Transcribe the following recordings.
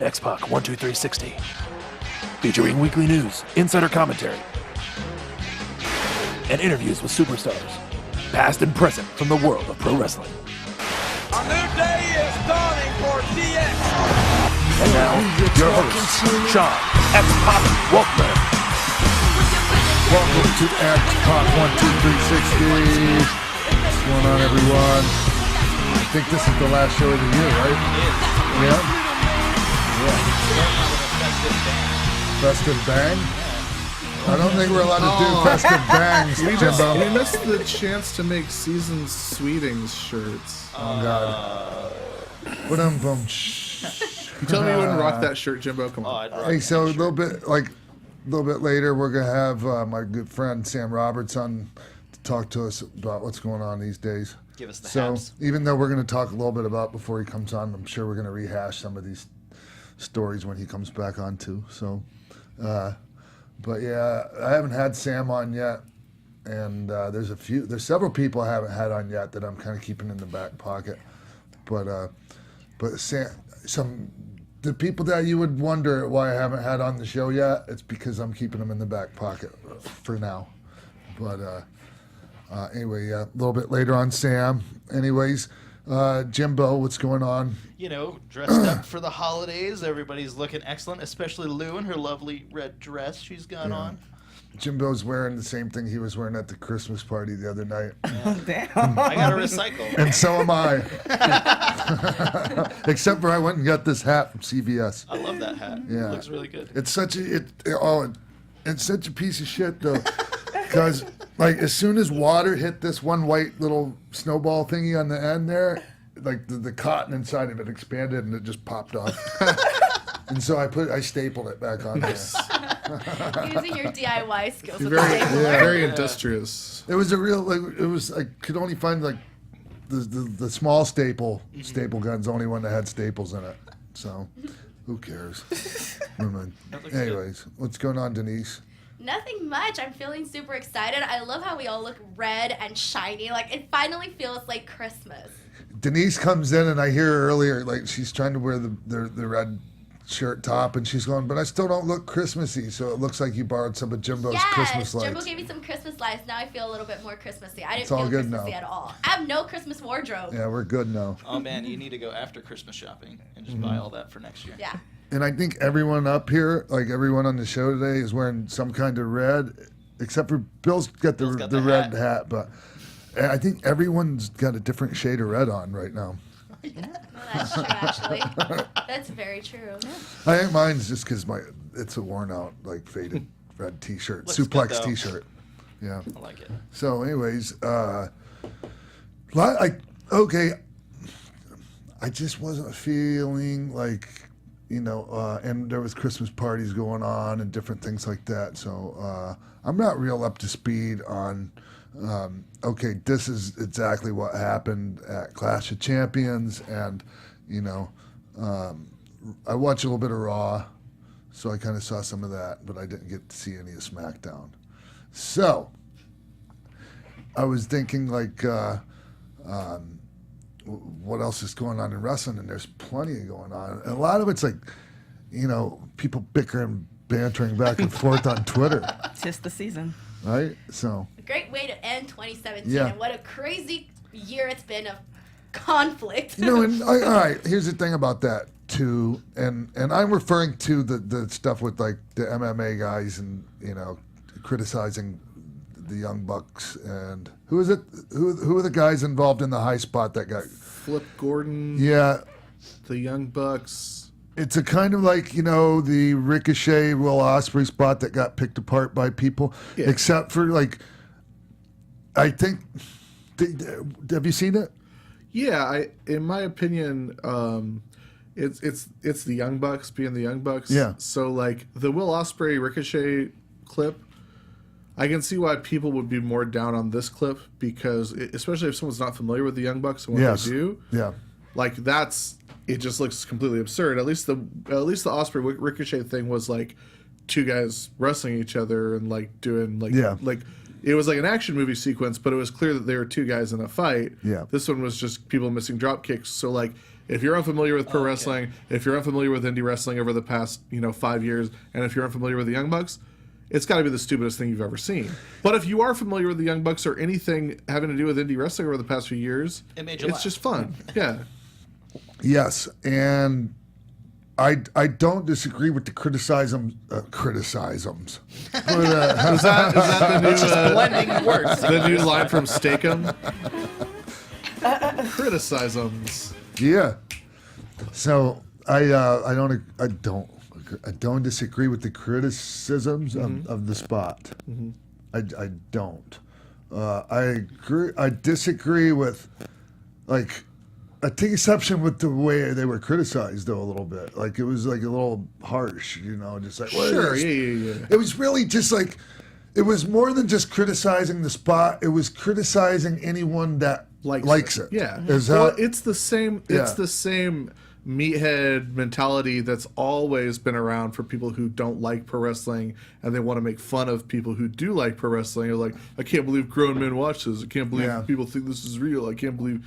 X-Pac 12360. Featuring weekly news, insider commentary, and interviews with superstars, past and present from the world of pro wrestling. A new day is dawning for DX. And now, your host, Sean X-Pac Waltman. Welcome to X-Pac 12360. What's going on, everyone? I think this is the last show of the year, right? Yeah. Festive bang? I don't think we're allowed to do festive bangs, Jimbo. We missed the chance to make season sweetings shirts. Oh, God. Boom. You tell me you wouldn't rock that shirt, Jimbo. Come on. Hey, so a little bit later, we're gonna have my good friend Sam Roberts on to talk to us about what's going on these days. Give us the So haps. even though we're gonna talk a little bit about before he comes on, I'm sure we're gonna rehash some of these stories when he comes back on too. So, but yeah, I haven't had Sam on yet, and there's several people I haven't had on yet that I'm kind of keeping in the back pocket. But Sam, the people that you would wonder why I haven't had on the show yet, it's because I'm keeping them in the back pocket for now. But anyway, yeah, a little bit later on, Sam. Anyways, Jimbo, what's going on? You know, dressed up for the holidays. Everybody's looking excellent, especially Lou in her lovely red dress she's got on. Jimbo's wearing the same thing he was wearing at the Christmas party the other night. Damn. I got to recycle. And so am I. Except for I went and got this hat from CVS. I love that hat. Yeah. It looks really good. It's such a piece of shit though, because like as soon as water hit this one white little snowball thingy on the end there, like the cotton inside of it expanded and it just popped off. And so I stapled it back on there. Using your DIY skills. You're With very, the stapler. very industrious. It was a real I could only find like the small staple guns, the only one that had staples in it. So who cares? Never mind. Anyways, what's going on, Denise? Nothing much. I'm feeling super excited. I love how we all look red and shiny. Like, it finally feels like Christmas. Denise comes in and I hear her earlier, like she's trying to wear the red shirt top, and she's going, but I still don't look Christmassy, so it looks like you borrowed some of Jimbo's Christmas lights. Jimbo gave me some Christmas lights. Now I feel a little bit more Christmassy. I didn't It's all feel good Christmassy now. at all. I have no Christmas wardrobe. Yeah, we're good now. Oh, man, you need to go after Christmas shopping and just buy all that for next year. Yeah. And I think everyone up here, like everyone on the show today, is wearing some kind of red, except for Bill's got the red hat, but I think everyone's got a different shade of red on right now. That's true, actually. That's very true. I think mine's just because it's a worn out, like faded red T-shirt, Looks good, suplex though. T-shirt. Yeah. I like it. So, anyways, I just wasn't feeling like, and there was Christmas parties going on and different things like that. So I'm not real up to speed on. This is exactly what happened at Clash of Champions, and I watched a little bit of Raw, so I kind of saw some of that, but I didn't get to see any of SmackDown. So I was thinking, like, what else is going on in wrestling? And there's plenty going on. And a lot of it's like, people bickering, bantering back and forth on Twitter. Tis the season. Right? So. A great way to end 2017. Yeah. And what a crazy year it's been of conflict. All right, here's the thing about that, too. And I'm referring to the stuff with, like, the MMA guys and, criticizing the Young Bucks. And who is it? Who are the guys involved in the high spot that got... Flip Gordon. Yeah. The Young Bucks. It's a kind of like, the Ricochet, Will Ospreay spot that got picked apart by people. Yeah. Except for, like, I think... have you seen it? Yeah, in my opinion, it's the Young Bucks being the Young Bucks. Yeah. So, like, the Will Ospreay Ricochet clip, I can see why people would be more down on this clip because, especially if someone's not familiar with the Young Bucks and what they do, Yeah. like it just looks completely absurd. At least the Ospreay Ricochet thing was like two guys wrestling each other and like doing like it was like an action movie sequence, but it was clear that they were two guys in a fight. Yeah. This one was just people missing drop kicks. So like If you're unfamiliar with pro wrestling, if you're unfamiliar with indie wrestling over the past 5 years, and if you're unfamiliar with the Young Bucks, it's got to be the stupidest thing you've ever seen. But if you are familiar with the Young Bucks or anything having to do with indie wrestling over the past few years, it's just fun. Yeah. Yes, and I don't disagree with the criticisms. Is that the new blending words? The new line from Steakum? Criticisms. Yeah. So I don't disagree with the criticisms of the spot. Mm-hmm. I don't. I agree. I disagree with, like, I take exception with the way they were criticized, though, a little bit. Like, it was like a little harsh, just like, Sure, yeah. It was really just like, it was more than just criticizing the spot. It was criticizing anyone that likes it. Yeah. Well, it's the same. Yeah. It's the same meathead mentality that's always been around for people who don't like pro wrestling, and they want to make fun of people who do like pro wrestling. They're like, I can't believe grown men watch this. I can't believe people think this is real. I can't believe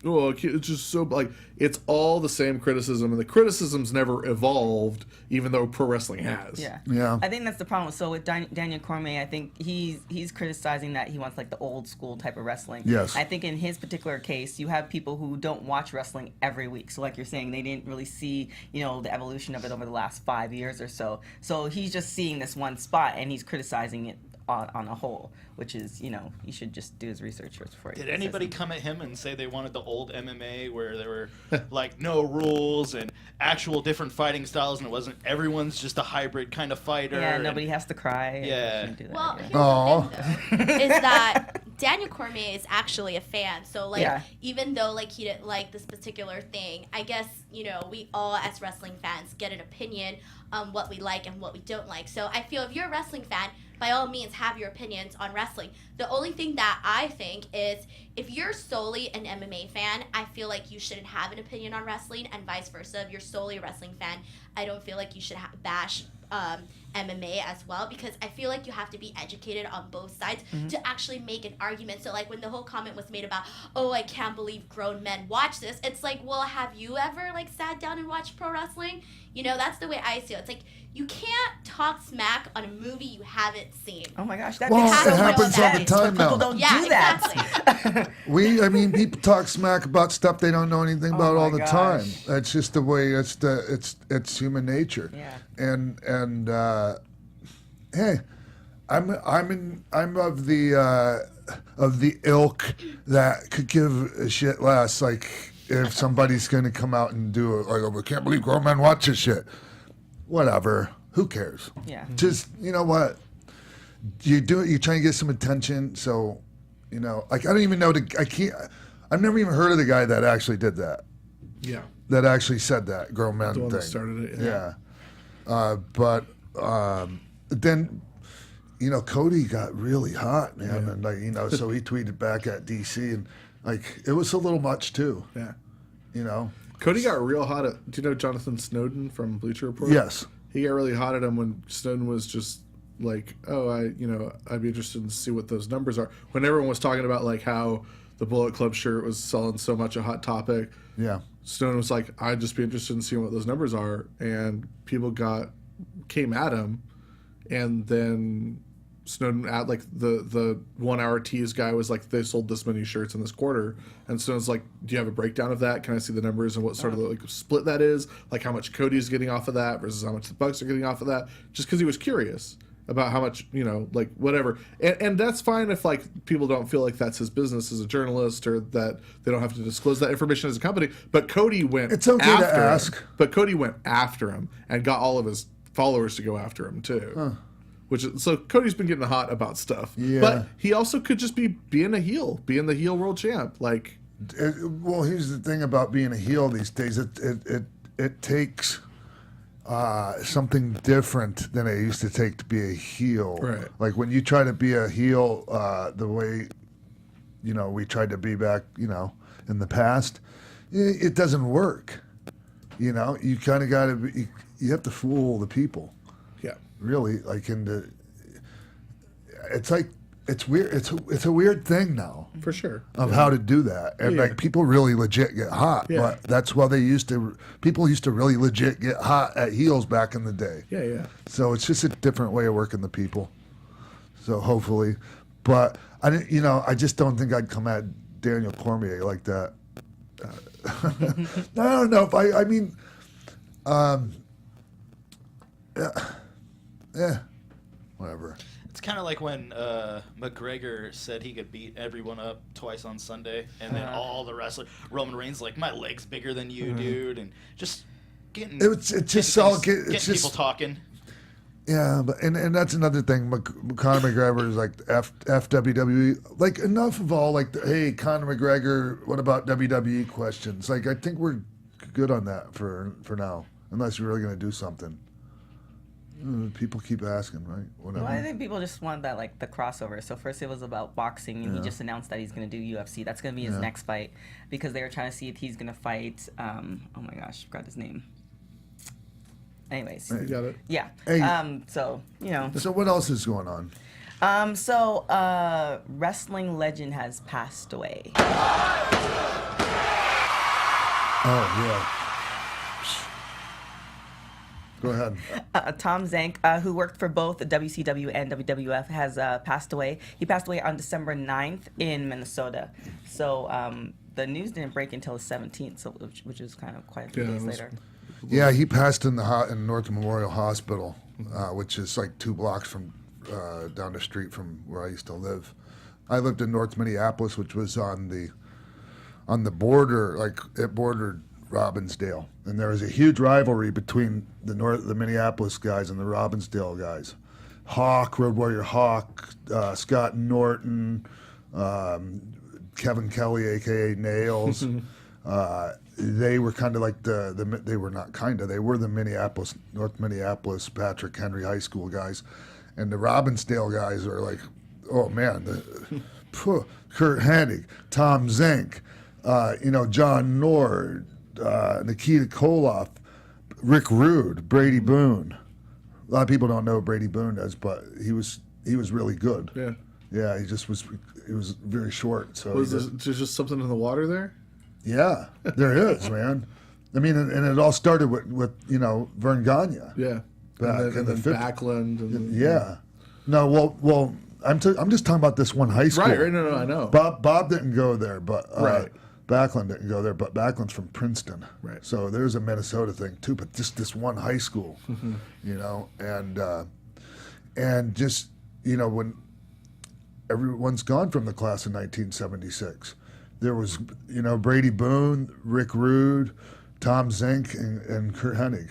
it's just so like it's all the same criticism, and the criticisms never evolved, even though pro wrestling has. Yeah. I think that's the problem. So with Daniel Cormier, I think he's criticizing that he wants like the old school type of wrestling. Yes. I think in his particular case, you have people who don't watch wrestling every week. So like you're saying, they didn't really see the evolution of it over the last 5 years or so. So he's just seeing this one spot and he's criticizing it on a whole, which is, you should just do his research first before. Did anybody come at him and say they wanted the old MMA where there were like no rules and actual different fighting styles, and it wasn't everyone's just a hybrid kind of fighter? Yeah, nobody has to cry. Yeah. Do that, Well, here's the thing, though, is that Daniel Cormier is actually a fan. So, even though, he didn't like this particular thing, I guess, we all as wrestling fans get an opinion on what we like and what we don't like. So I feel if you're a wrestling fan, by all means, have your opinions on wrestling. The only thing that I think is if you're solely an MMA fan, I feel like you shouldn't have an opinion on wrestling, and vice versa. If you're solely a wrestling fan, I don't feel like you should bash MMA as well, because I feel like you have to be educated on both sides to actually make an argument. So, when the whole comment was made about, oh, I can't believe grown men watch this, it's like, well, have you ever, sat down and watched pro wrestling? That's the way I see it. It's like, you can't talk smack on a movie you haven't seen. Oh my gosh, that Well, makes so it happens much all the sense, time but people now. don't do that. Exactly. People talk smack about stuff they don't know anything about all the time. That's just the way it's human nature. Yeah. And hey, I'm of the ilk that could give a shit less. Like, if somebody's going to come out and do it, I can't believe grown men watch this shit. Whatever. Who cares? Yeah. Just, you know what? You do it. You're trying to get some attention. So, I don't even know. I've never even heard of the guy that actually did that. Yeah. That actually said that grown men The one thing. that started it. Yeah. But then, Cody got really hot, man, and so he tweeted back at DC, and it was a little much too. Yeah. Cody got real hot at. Do you know Jonathan Snowden from Bleacher Report? Yes. He got really hot at him when Snowden was just like, oh, I'd be interested to see what those numbers are. When everyone was talking about how the Bullet Club shirt was selling so much a Hot Topic. Yeah. Snowden was like, I'd just be interested in seeing what those numbers are, and people came at him, and then Snowden at the 1 hour tease guy was like, they sold this many shirts in this quarter, and Snowden's like, do you have a breakdown of that? Can I see the numbers and what sort of split that is? How much Cody's getting off of that versus how much the Bucks are getting off of that? Just because he was curious about how much, whatever. And that's fine if people don't feel like that's his business as a journalist, or that they don't have to disclose that information as a company. But Cody went It's okay after to ask. him. But Cody went after him and got all of his followers to go after him too. Huh. So Cody's been getting hot about stuff. Yeah. But he also could just be being a heel, being the heel world champ. Well, here's the thing about being a heel these days. It takes something different than it used to take to be a heel. Right. When you try to be a heel the way, we tried to be back, in the past, it doesn't work. You kind of got to be, you have to fool the people. Yeah. Really, it's weird. It's a weird thing now for sure. Of how to do that. And like people really legit get hot. Yeah. But that's why people used to really legit get hot at heels back in the day. Yeah, yeah. So it's just a different way of working the people. So hopefully. But I just don't think I'd come at Daniel Cormier like that. I don't know if I mean, whatever. It's kind of like when McGregor said he could beat everyone up twice on Sunday, and then all the wrestlers, Roman Reigns, like, my leg's bigger than you, dude, and just getting people talking. Yeah, but and that's another thing. Conor McGregor is like FWWE. Like, enough of all like, hey, Conor McGregor, what about WWE questions? Like, I think we're good on that for now, unless you're really gonna do something. People keep asking, right? Whatever. Well, I think people just want that, like, the crossover. So first it was about boxing, and he just announced that he's going to do UFC. That's going to be his next fight, because they were trying to see if he's going to fight. Oh my gosh, I forgot his name. Anyways, You got it. yeah. Hey. So So what else is going on? Wrestling legend has passed away. Oh yeah. Go ahead. Tom Zenk, who worked for both WCW and WWF, has passed away. He passed away on December 9th in Minnesota. So the news didn't break until the 17th, so which is kind of quite a few days later. Yeah, he passed in North Memorial Hospital, which is like 2 blocks from down the street from where I used to live. I lived in North Minneapolis, which was on the border, like it bordered Robbinsdale, and there was a huge rivalry between the Minneapolis guys and the Robbinsdale guys. Hawk, Road Warrior Hawk, Scott Norton, Kevin Kelly, aka Nails. They were kind of like they were the North Minneapolis Patrick Henry High School guys, and the Robbinsdale guys are like, oh man, Kurt Hennig, Tom Zenk, John Nord, Nikita Koloff, Rick Rude, Brady Boone. A lot of people don't know what Brady Boone does, but he was really good. Yeah. Yeah, he was very short. So Was there just something in the water there? yeah, there is, man. I mean, and it all started with Vern Gagne. Yeah. Back in the then 50s. Backlund. And, Yeah. No, well, I'm just talking about this one high school. Right. No, I know. Bob didn't go there, but Right. Backlund didn't go there, but Backlund's from Princeton. Right. So there's a Minnesota thing too, but just this one high school, and just when everyone's gone from the class of 1976, there was Brady Boone, Rick Rude, Tom Zenk, and Kurt Hennig.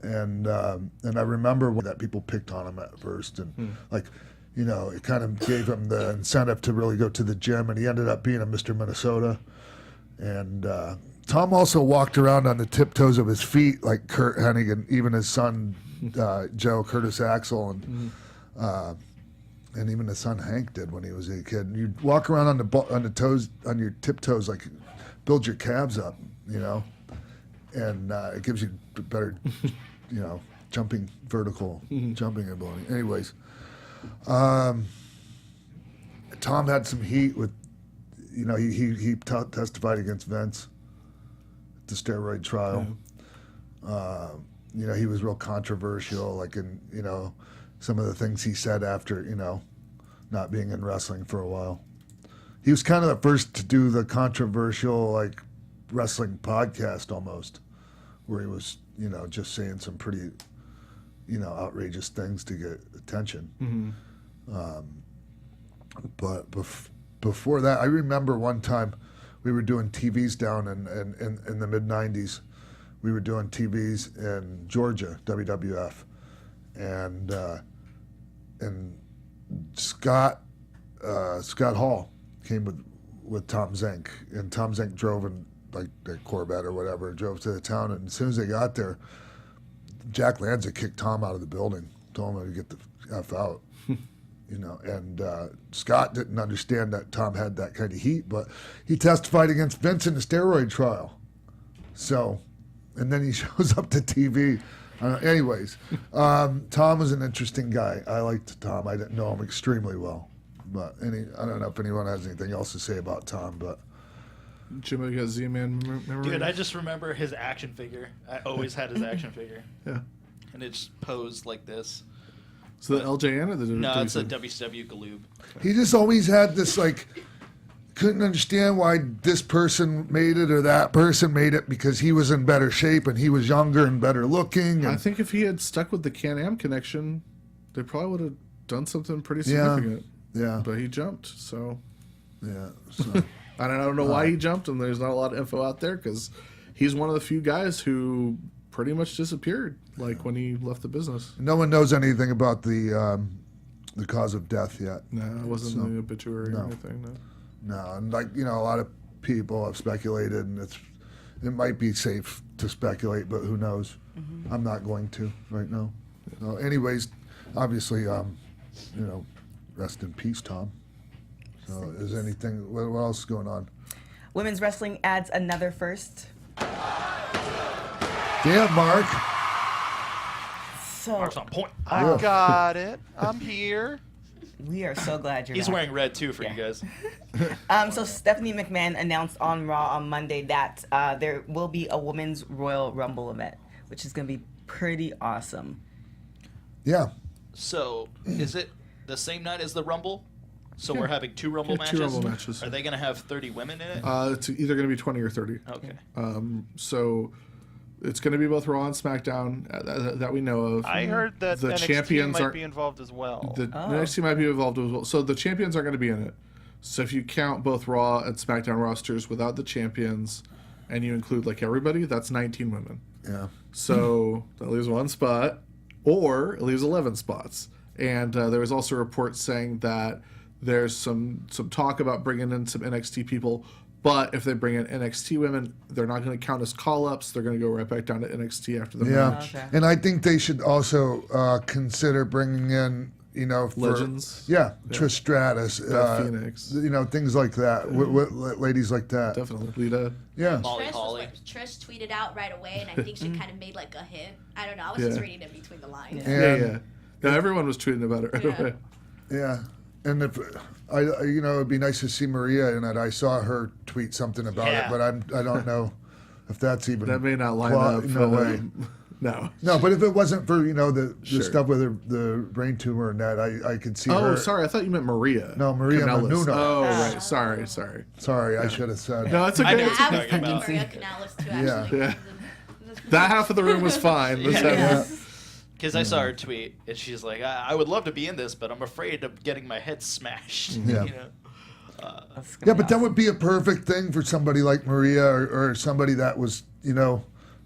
And I remember that people picked on him at first, and it kind of gave him the incentive to really go to the gym, and he ended up being a Mr. Minnesota. And Tom also walked around on the tiptoes of his feet like Kurt Hennig, and even his son Joe Curtis Axel, and even his son Hank did when he was a kid. And you'd walk around on your tiptoes, like build your calves up, and it gives you better, jumping, vertical jumping ability. Anyways, Tom had some heat with, he testified against Vince at the steroid trial. He was real controversial, like in, some of the things he said after, not being in wrestling for a while. He was kind of the first to do the controversial, like, wrestling podcast almost, where he was, just saying some pretty, outrageous things to get attention. But before that, I remember one time we were doing TVs down in the mid-'90s. We were doing TVs in Georgia, WWF, and Scott Hall came with Tom Zenk, and Tom Zenk drove in like a Corvette or whatever, drove to the town, and as soon as they got there, Jack Lanza kicked Tom out of the building, told him to get the F out. And Scott didn't understand that Tom had that kind of heat, but he testified against Vince in the steroid trial. So, and then he shows up to TV. Anyways, Tom was an interesting guy. I liked Tom. I didn't know him extremely well, But I don't know if anyone has anything else to say about Tom, but. Jimmy got Z-Man memory. Dude, I just remember his action figure. I always had his action figure. Yeah. And it's posed like this. So the LJN or the No, it's a WCW? WCW Galoob. He just always had this, like, couldn't understand why this person made it or that person made it because he was in better shape and he was younger and better looking. And I think if he had stuck with the Can-Am connection, they probably would have done something pretty significant. Yeah. But he jumped, so. Yeah. So. I don't know why he jumped, and there's not a lot of info out there because he's one of the few guys who pretty much disappeared, like when he left the business. No one knows anything about the cause of death yet. No, it wasn't in the obituary or anything. No. No, and like a lot of people have speculated, and it might be safe to speculate, but who knows? Mm-hmm. I'm not going to right now. So, anyways, obviously, rest in peace, Tom. So, is anything? What else is going on? Women's wrestling adds another first. Damn, Mark. So Mark's on point. I got it. I'm here. we are so glad you're He's back. wearing red too for you guys. So Stephanie McMahon announced on Raw on Monday that there will be a women's Royal Rumble event, which is going to be pretty awesome. Yeah. So, is it the same night as the Rumble? So we're having two Rumble matches? Two Rumble matches. Are they going to have 30 women in it? It's either going to be 20 or 30. Okay. So it's going to be both Raw and SmackDown that we know of. I heard that the NXT champions might be involved as well. The NXT might be involved as well. So the champions are going to be in it. So if you count both Raw and SmackDown rosters without the champions, and you include like everybody, that's 19 women. Yeah. So that leaves one spot, or it leaves 11 spots. And there was also reports saying that there's some talk about bringing in some NXT people, but if they bring in NXT women, they're not going to count as call-ups. They're going to go right back down to NXT after the match. Okay. And I think they should also consider bringing in, Legends. Trish Stratus, Phoenix. Things like that. Ladies like that. Definitely. Lita. Yeah. Molly Holly. Trish tweeted out right away, and I think she kind of made like a hint. I don't know. I was just reading in between the lines. Yeah. No, everyone was tweeting about it right away. Yeah. And if it'd be nice to see Maria in it. I saw her tweet something about it, but I don't know if that's even. That may not line up. No way. No. No, but if it wasn't for the Sure. stuff with the brain tumor and that, I could see her. Oh, sorry. I thought you meant Maria. No, Maria Kanellis. Menounos. Oh, right. Sorry. Sorry, I should have said. No, it's I okay. knew It's what I you're was talking thinking about. Maria Canales too, actually. Yeah. That half of the room was fine. Yeah. Because I saw her tweet, and she's like, I would love to be in this, but I'm afraid of getting my head smashed. Yeah. That's gonna Yeah, be but that awesome. would be a perfect thing for somebody like Maria or somebody that was,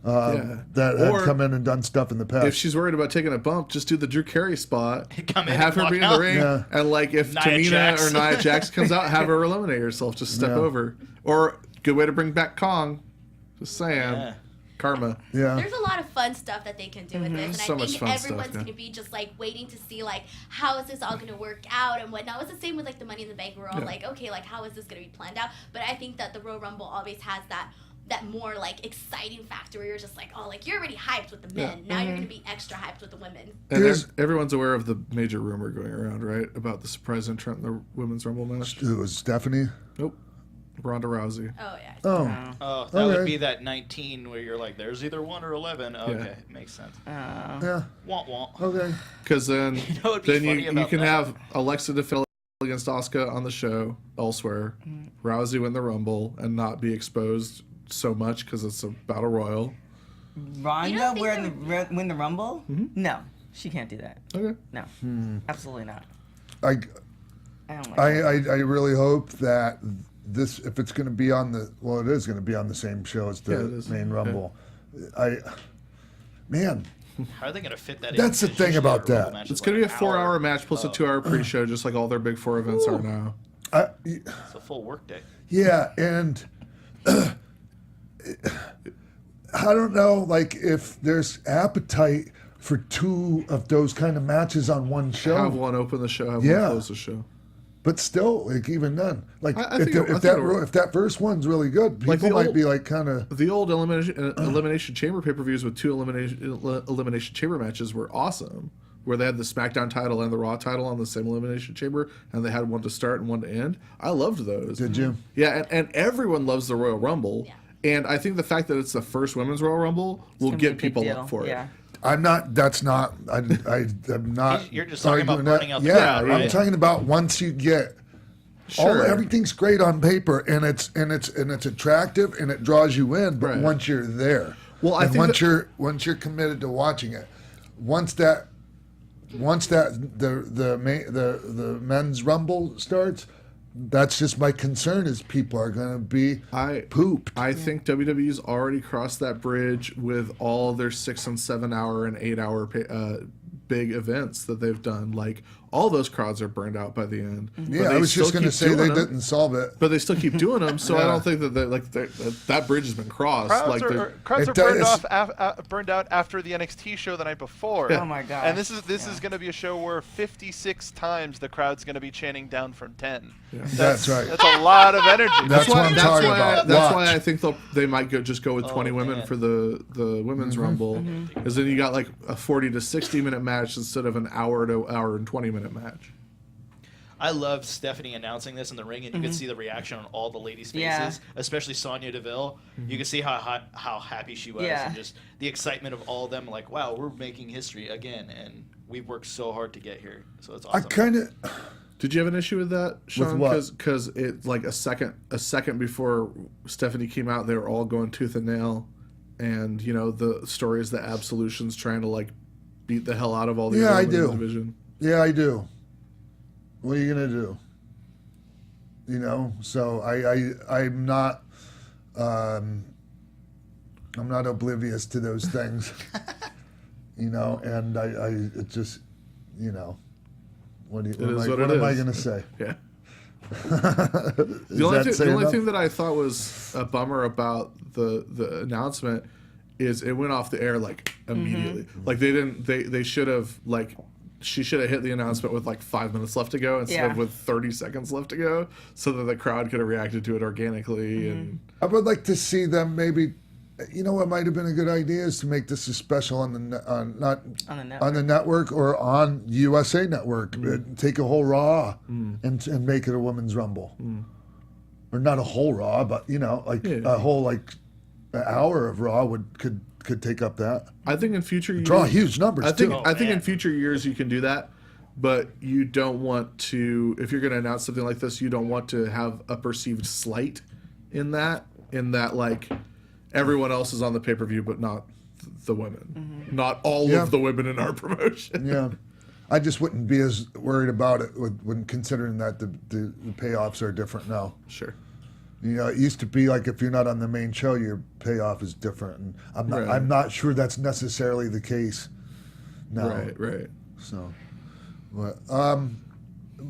that had Or come in and done stuff in the past. If she's worried about taking a bump, just do the Drew Carey spot. Come in and have and her be in walk the out. ring. Yeah. And like if Nia Tamina Jax. or Nia Jax comes out, have her eliminate herself. Just step Yeah. over. Or good way to bring back Kong. Just saying. Yeah. Karma. yeah. There's a lot of fun stuff that they can do with this, and So I much think fun stuff, everyone's yeah. gonna be just like waiting to see like how is this all gonna work out and whatnot. It's the same with like the Money in the Bank. We're all Yeah. like, okay, like how is this gonna be planned out? But I think that the Royal Rumble always has that more like exciting factor where you're just like, oh, like you're already hyped with the men. Now you're gonna be extra hyped with the women. And There's- everyone's aware of the major rumor going around, right? About the surprise entrant in the Women's Rumble match. It was Stephanie. Nope. Ronda Rousey. Oh yeah. Oh, Oh, that would Okay. be that 19 where you're like, there's either 1 or 11. Okay, makes sense. yeah. Want, want. Okay. Because then, know what'd be funny you about can that? have Alexa defend against Asuka on the show elsewhere, Rousey win the Rumble, and not be exposed so much because it's a battle royal. Ronda You don't think win the Rumble? No, she can't do that. Okay. No, absolutely not. I I don't like I really hope that this, if it's going to be on it is going to be on the same show as Yeah, the it is. main Yeah. Rumble. Man, How are they going to fit that in? That's the Because thing usually about their Rumble that. match is It's going to like be a an 4 hour hour. match plus a 2 hour pre show, just like all their big 4 events are now. It's a full work day. yeah, and I don't know, like if there's appetite for 2 of those kind of matches on one show. Have one open the show, have Yeah. one close the show. But still, like even then, like I if, think the- it- I if think that it'll- if that first one's really good, people Like the might old- be like kind of The old Elimination Chamber pay per views with 2 elimination Chamber matches were awesome. where they had the SmackDown title and the Raw title on the same Elimination Chamber, and they had one to start and one to end. I loved those. Did you? Yeah, and everyone loves the Royal Rumble. Yeah. And I think the fact that it's the first Women's Royal Rumble will get people up for it. I'm not. That's not. I'm not. You're just talking about arguing burning that. out the Yeah, crowd, right? I'm talking about once you get. Sure. Everything's great on paper, and it's attractive, and it draws you in. But Right. once you're there, Well, I and think once you're committed to watching it, once the men's rumble starts, that's just my concern is people are going to be pooped. I think WWE's already crossed that bridge with all their 6 and 7 hour and 8 hour big events that they've done. Like, all those crowds are burned out by the end. Yeah, I was just going to say they didn't solve it. But they still keep doing them, so I don't think that that bridge has been crossed. Crowds are burned out after the NXT show the night before. Oh my god! And this is going to be a show where 56 times the crowd's going to be chanting down from 10. Yeah. That's right. That's a lot of energy. That's what I'm talking about. That's why I think they might just go with 20 women for the women's rumble, because then you got like a 40 to 60 minute match instead of an hour to hour and 20 minute match. I loved Stephanie announcing this in the ring, and you could see the reaction on all the ladies' faces, especially Sonya Deville. You could see how happy she was, and just the excitement of all of them. Like, wow, we're making history again, and we've worked so hard to get here. So it's awesome. Did you have an issue with that, Sean? With what? Because it like a second before Stephanie came out, they were all going tooth and nail, and the story is that Absolution's trying to like beat the hell out of all the other women in the division. Yeah, I do. What are you gonna do? So I'm not oblivious to those things. And it just what am I gonna say? Yeah. The only thing that I thought was a bummer about the announcement is it went off the air like immediately. Like they should have she should have hit the announcement with like 5 minutes left to go instead of with 30 seconds left to go, so that the crowd could have reacted to it organically. And I would like to see them maybe. What might have been a good idea is to make this a special on the network or on USA Network. Take a whole Raw and make it a women's rumble, or not a whole Raw, but a whole an hour of Raw could take up that. I think in future years, draw huge numbers. I think in future years you can do that, but you don't want to. If you're going to announce something like this, you don't want to have a perceived slight in that like everyone else is on the pay-per-view, but not the women, not all of the women in our promotion. Yeah, I just wouldn't be as worried about it when considering that the payoffs are different now. Sure. It used to be like if you're not on the main show, your payoff is different, and I'm not sure that's necessarily the case now. Right. So, but, am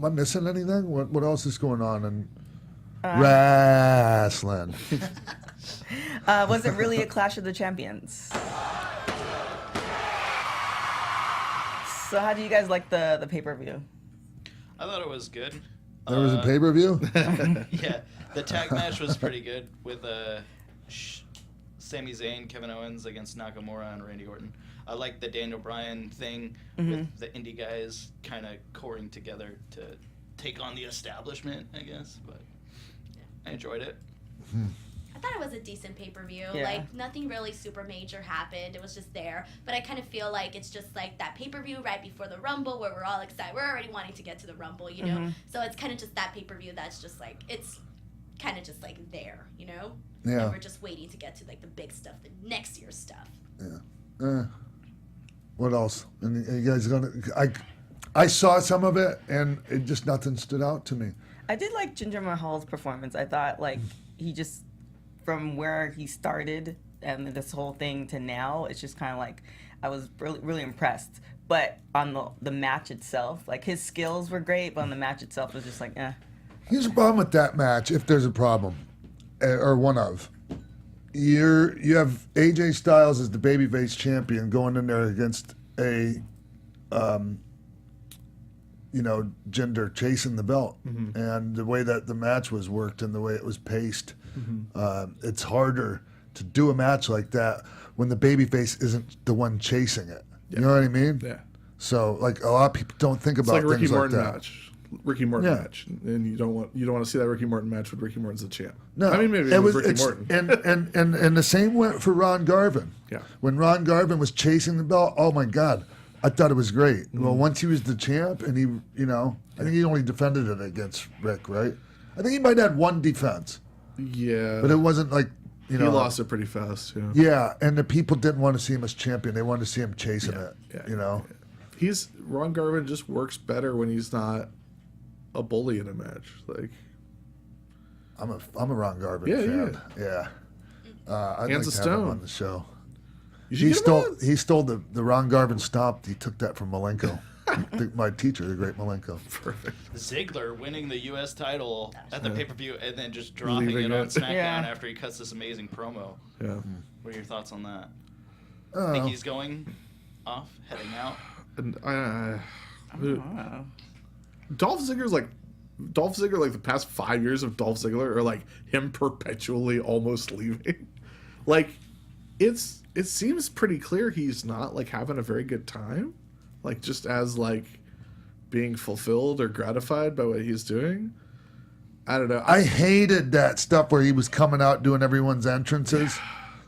I missing anything? What else is going on in wrestling? Was it really a Clash of the Champions? So how do you guys like the pay-per-view? I thought it was good. There was a pay-per-view? Yeah. The tag match was pretty good with Sami Zayn, Kevin Owens against Nakamura and Randy Orton. I like the Daniel Bryan thing with the indie guys kind of coring together to take on the establishment, I guess. But yeah, I enjoyed it. I thought it was a decent pay-per-view. Yeah. Like, nothing really super major happened. It was just there. But I kind of feel like it's just like that pay-per-view right before the Rumble where we're all excited. We're already wanting to get to the Rumble, So it's kind of just that pay-per-view that's just like, it's kind of just like there, Yeah. And we're just waiting to get to like the big stuff, the next year's stuff. Yeah. What else? And you guys I saw some of it, and it just nothing stood out to me. I did like Jinder Mahal's performance. I thought like he just, from where he started and this whole thing to now, it's just kind of like I was really, really impressed. But on the match itself, like his skills were great, but on the match itself, it was just like, eh. Here's a problem with that match, if there's a problem, or one of. You have AJ Styles as the babyface champion going in there against a, Jinder chasing the belt, and the way that the match was worked and the way it was paced, it's harder to do a match like that when the babyface isn't the one chasing it. Yeah. You know what I mean? Yeah. So like a lot of people don't think about It's like a things Ricky Morton like that. match. Ricky Morton Yeah. match, and you don't want to see that Ricky Morton match when Ricky Morton's the champ. No, I mean maybe it was Ricky Morton. and the same went for Ron Garvin. Yeah. When Ron Garvin was chasing the belt, oh my God, I thought it was great. Well, once he was the champ, and he, I think he only defended it against Rick, right? I think he might have had one defense, Yeah, but it wasn't like he lost it pretty fast too. Yeah, and the people didn't want to see him as champion; they wanted to see him chasing it. Ron Garvin just works better when he's not a bully in a match. Like I'm a Ron Garvin fan. Yeah. I'd Hands like of to have him stone. on the show. You should get him on. He stole the Ron Garvin stomp. He took that from Malenko, my teacher, the great Malenko. Perfect. Ziggler winning the U.S. title at the pay-per-view and then just dropping Leaving it on it. SmackDown after he cuts this amazing promo. Yeah. What are your thoughts on that? Oh. Think he's going off, heading out? And Wow. Dolph Ziggler, like the past 5 years of Dolph Ziggler are like him perpetually almost leaving. Like, it seems pretty clear he's not like having a very good time, like just as like being fulfilled or gratified by what he's doing. I don't know. I hated that stuff where he was coming out doing everyone's entrances.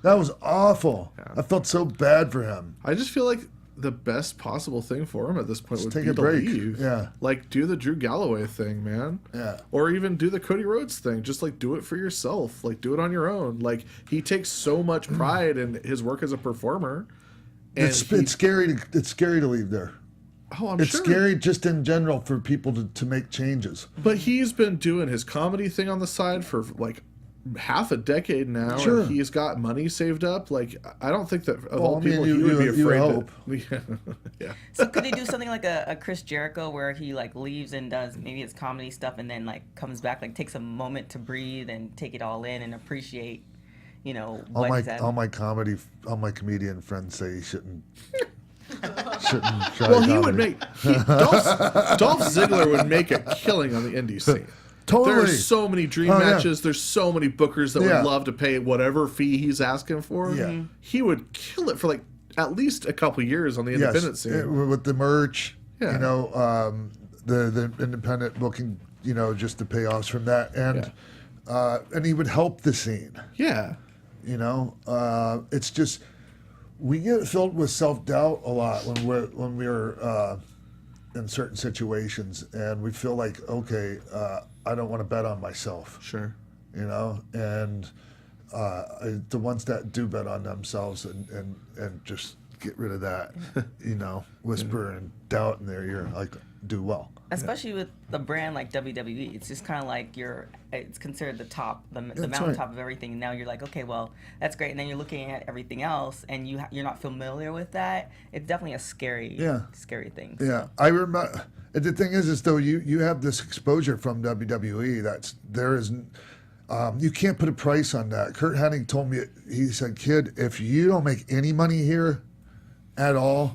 That was awful. Yeah. I felt so bad for him. I just feel like the best possible thing for him at this point would take be a to break. leave. Yeah. Like, do the Drew Galloway thing, man. Yeah. Or even do the Cody Rhodes thing. Just, like, do it for yourself. Like, do it on your own. Like, he takes so much pride in his work as a performer. And It's scary to leave there. Oh, I'm It's sure. scary just in general for people to make changes. But he's been doing his comedy thing on the side for, like, half a decade now. Sure. And he's got money saved up. Like, I don't think that of all I mean, people you- he would be you afraid hope. to... Yeah. So could he do something like a Chris Jericho where he like leaves and does maybe his comedy stuff and then like comes back, like takes a moment to breathe and take it all in and appreciate, what he's at. All my comedian friends say he shouldn't try Well, he comedy. would make Dolph Ziggler would make a killing on the indie scene. Totally. There's so many dream Oh, yeah. matches. There's so many bookers that Yeah. would love to pay whatever fee he's asking for. Yeah. He would kill it for like at least a couple years on the independent scene. With the merch, Yeah. the independent booking, just the payoffs from that, and he would help the scene. Yeah. It's just we get filled with self-doubt a lot when we're in certain situations, and we feel like, okay, I don't want to bet on myself. Sure. And the ones that do bet on themselves and just get rid of that, whisper and doubt in their ear, like, do well. Especially with a brand like WWE, it's just kind of like it's considered the top, the That's mountaintop right. of everything. And now you're like, okay, well, that's great. And then you're looking at everything else, and you're not familiar with that. It's definitely a scary thing. Yeah, I remember. The thing is though, you have this exposure from WWE. You can't put a price on that. Kurt Hennig told me, he said, "Kid, if you don't make any money here at all,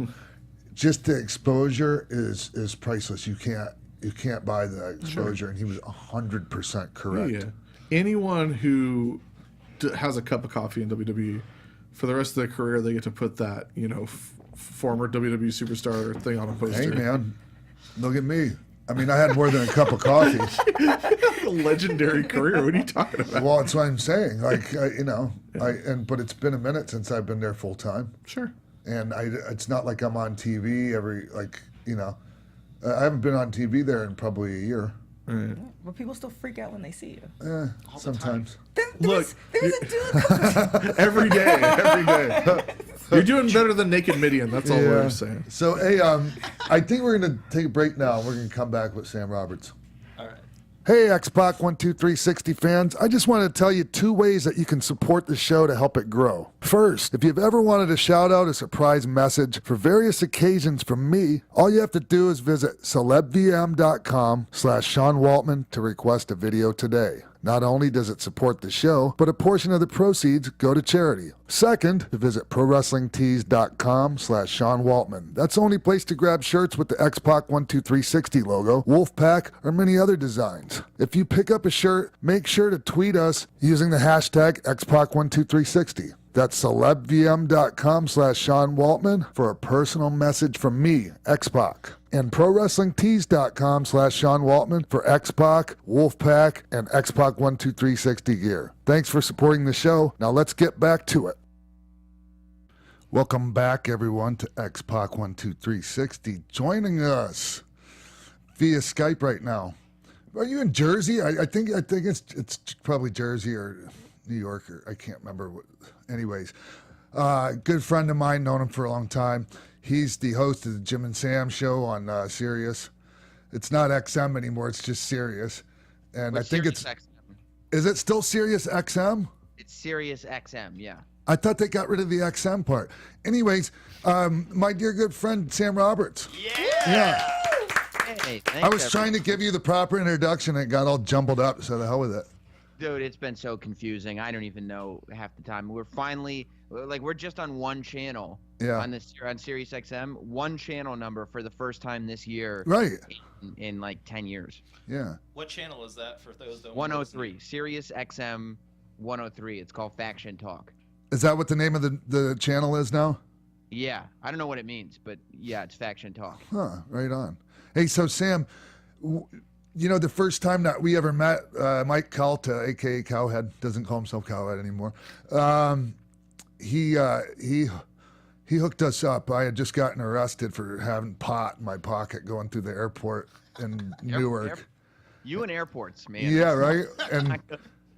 just the exposure is priceless. You can't buy the exposure." Sure. And he was 100% correct. Yeah. Anyone who has a cup of coffee in WWE, for the rest of their career, they get to put that former WWE superstar thing on a poster. Hey man, look at me. I mean, I had more than a cup of coffee. A legendary career. What are you talking about? Well, that's what I'm saying. Like, but it's been a minute since I've been there full time. Sure. And it's not like I'm on TV I haven't been on TV there in probably a year. Right. But people still freak out when they see you. Sometimes. There's a dude. Every day. You're doing better than Naked Midian. That's all we're saying. So, hey, I think we're going to take a break now. We're going to come back with Sam Roberts. All right. Hey, Xpac 12360 fans. I just wanted to tell you 2 ways that you can support the show to help it grow. First, if you've ever wanted to shout out a surprise message for various occasions from me, all you have to do is visit celebvm.com/Sean Waltman to request a video today. Not only does it support the show, but a portion of the proceeds go to charity. Second, visit ProWrestlingTees.com/Sean Waltman. That's the only place to grab shirts with the X-Pac 12360 logo, Wolfpack, or many other designs. If you pick up a shirt, make sure to tweet us using the hashtag X-Pac 12360. That's celebvm.com/Sean Waltman for a personal message from me, X-Pac. And ProWrestlingTees.com/Sean Waltman for X-Pac, Wolfpac, and X-Pac 12360 gear. Thanks for supporting the show. Now let's get back to it. Welcome back, everyone, to X-Pac 12360. Joining us via Skype right now. Are you in Jersey? I think it's probably Jersey or New York, or I can't remember. Anyways, good friend of mine, known him for a long time. He's the host of the Jim and Sam show on Sirius. It's not XM anymore; it's just Sirius. And I think Sirius it's XM. Is it still Sirius XM? It's Sirius XM, yeah. I thought they got rid of the XM part. Anyways, my dear good friend Sam Roberts. Yeah. Hey, I was trying to give you the proper introduction, and it got all jumbled up. So the hell with it. Dude, it's been so confusing. I don't even know half the time. We're finally we're just on one channel. Yeah. On Sirius XM, one channel number for the first time this year. Right. In like 10 years. Yeah. What channel is that for those that 103. Sirius XM 103. It's called Faction Talk. Is that what the name of the channel is now? Yeah. I don't know what it means, but yeah, it's Faction Talk. Huh. Right on. Hey, so Sam, you know, the first time that we ever met, Mike Calta, a.k.a. Cowhead, doesn't call himself Cowhead anymore, he hooked us up. I had just gotten arrested for having pot in my pocket going through the airport in Newark. You and airports, man. Yeah, right?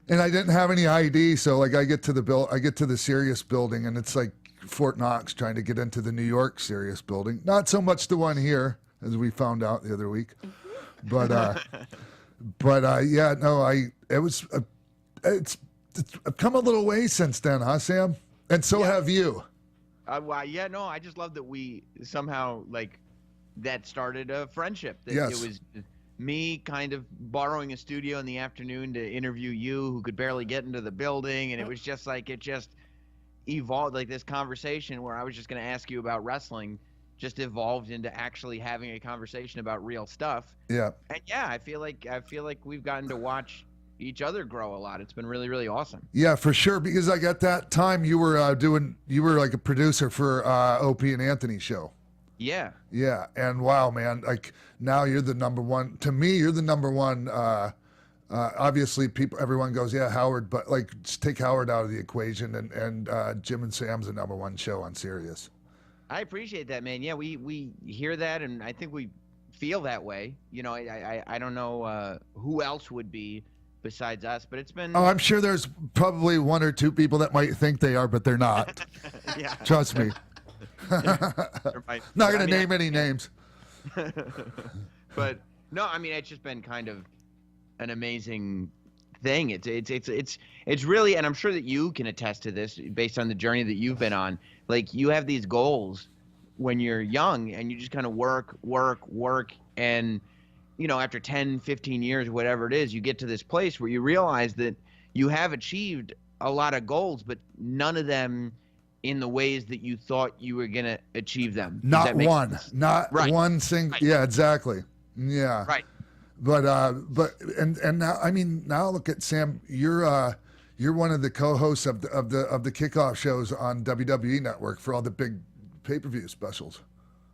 And I didn't have any ID, so like I get to the Sirius building, and it's like Fort Knox trying to get into the New York Sirius building. Not so much the one here, as we found out the other week. But yeah, no, it's come a little way since then, huh, Sam? And so have you. Well, yeah, no, I just love that we somehow that started a friendship. That Yes. It was me kind of borrowing a studio in the afternoon to interview you, who could barely get into the building, and it was just it just evolved, this conversation where I was just going to ask you about wrestling just evolved into actually having a conversation about real stuff. Yeah. And yeah, I feel like we've gotten to watch each other grow a lot. It's been really, really awesome. Yeah, for sure. Because like at that time you were like a producer for Opie and Anthony show. Yeah. Yeah. And wow, man, like now you're the number one. To me, you're the number one. Obviously everyone goes, yeah, Howard, but just take Howard out of the equation, and Jim and Sam's the number one show on Sirius. I appreciate that, man. Yeah, we hear that, and I think we feel that way. You know, I don't know who else would be besides us, but it's been... Oh, I'm sure there's probably one or two people that might think they are, but they're not. Yeah. Trust me. Not going to name any names. But, no, I mean, it's just been kind of an amazing thing. It's really, and I'm sure that you can attest to this based on the journey that you've been on. You have these goals when you're young, and you just kind of work, and after 10, 15 years, whatever it is, you get to this place where you realize that you have achieved a lot of goals, but none of them in the ways that you thought you were going to achieve them. Not one single. Right. Yeah, exactly. Yeah. Right. But now, I mean, now look at Sam. You're one of the co-hosts of the kickoff shows on WWE Network for all the big pay-per-view specials.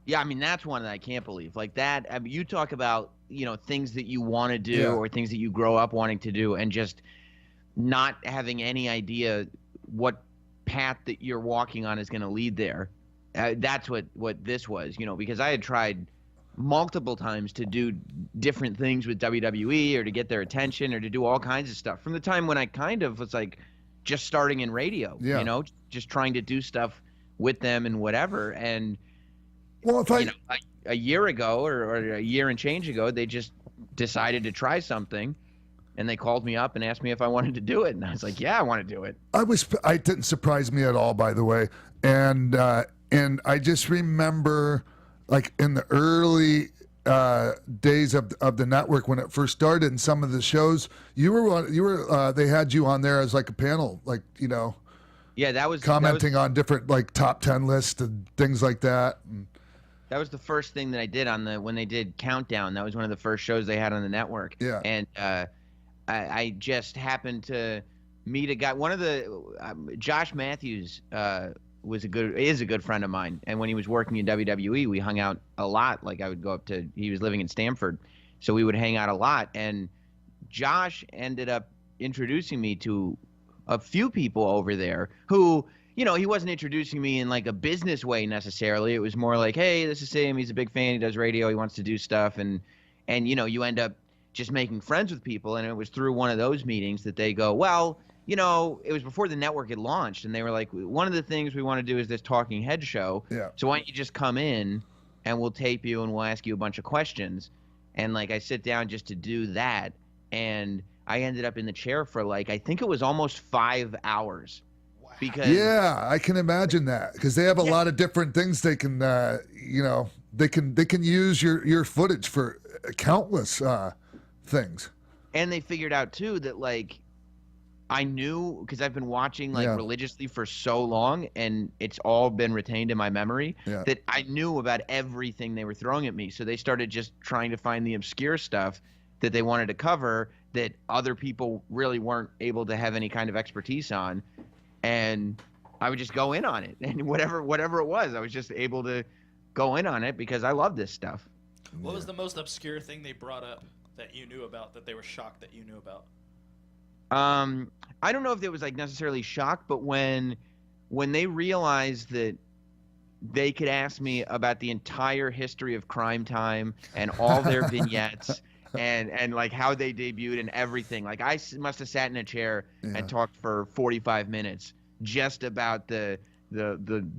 Yeah, I mean, that's one that I can't believe. That, I mean, you talk about, things that you want to do or things that you grow up wanting to do, and just not having any idea what path that you're walking on is going to lead there. That's what this was, because I had tried multiple times to do different things with WWE, or to get their attention, or to do all kinds of stuff from the time when I kind of was just starting in radio, just trying to do stuff with them and whatever. And well, if a year ago or a year and change ago, they just decided to try something, and they called me up and asked me if I wanted to do it, and I was like, yeah, I want to do it. It didn't surprise me at all, by the way, and I just remember in the early days of the network when it first started, and some of the shows they had you on there as a panel, yeah, that was commenting on different top 10 lists and things like that. And that was the first thing that I did when they did Countdown. That was one of the first shows they had on the network. Yeah. And I just happened to meet a guy. One of the Josh Matthews is a good friend of mine, and when he was working in WWE, we hung out a lot. Like I would go up to. He was living in Stamford, so we would hang out a lot. And Josh ended up introducing me to a few people over there who, you know, he wasn't introducing me in like a business way necessarily. It was more like, hey, this is Sam. He's a big fan. He does radio. He wants to do stuff, and you know, you end up just making friends with people. And it was through one of those meetings that they go, well, you know, it was before the network had launched, and they were like, one of the things we want to do is this talking head show. Yeah. So why don't you just come in and we'll tape you and we'll ask you a bunch of questions. And like I sit down just to do that, and I ended up in the chair for like, I think it was almost 5 hours. Because yeah, I can imagine that, because they have a lot of different things they can, you know, they can use your footage for countless things. And they figured out too that like I knew, because I've been watching like religiously for so long, and it's all been retained in my memory, that I knew about everything they were throwing at me. So they started just trying to find the obscure stuff that they wanted to cover that other people really weren't able to have any kind of expertise on. And I would just go in on it, and whatever it was, I was just able to go in on it because I love this stuff. What was the most obscure thing they brought up that you knew about, that they were shocked that you knew about? I don't know if it was like necessarily shocked, but when they realized that they could ask me about the entire history of Crime Time and all their vignettes and like how they debuted and everything. Like I must have sat in a chair and talked for 45 minutes just about the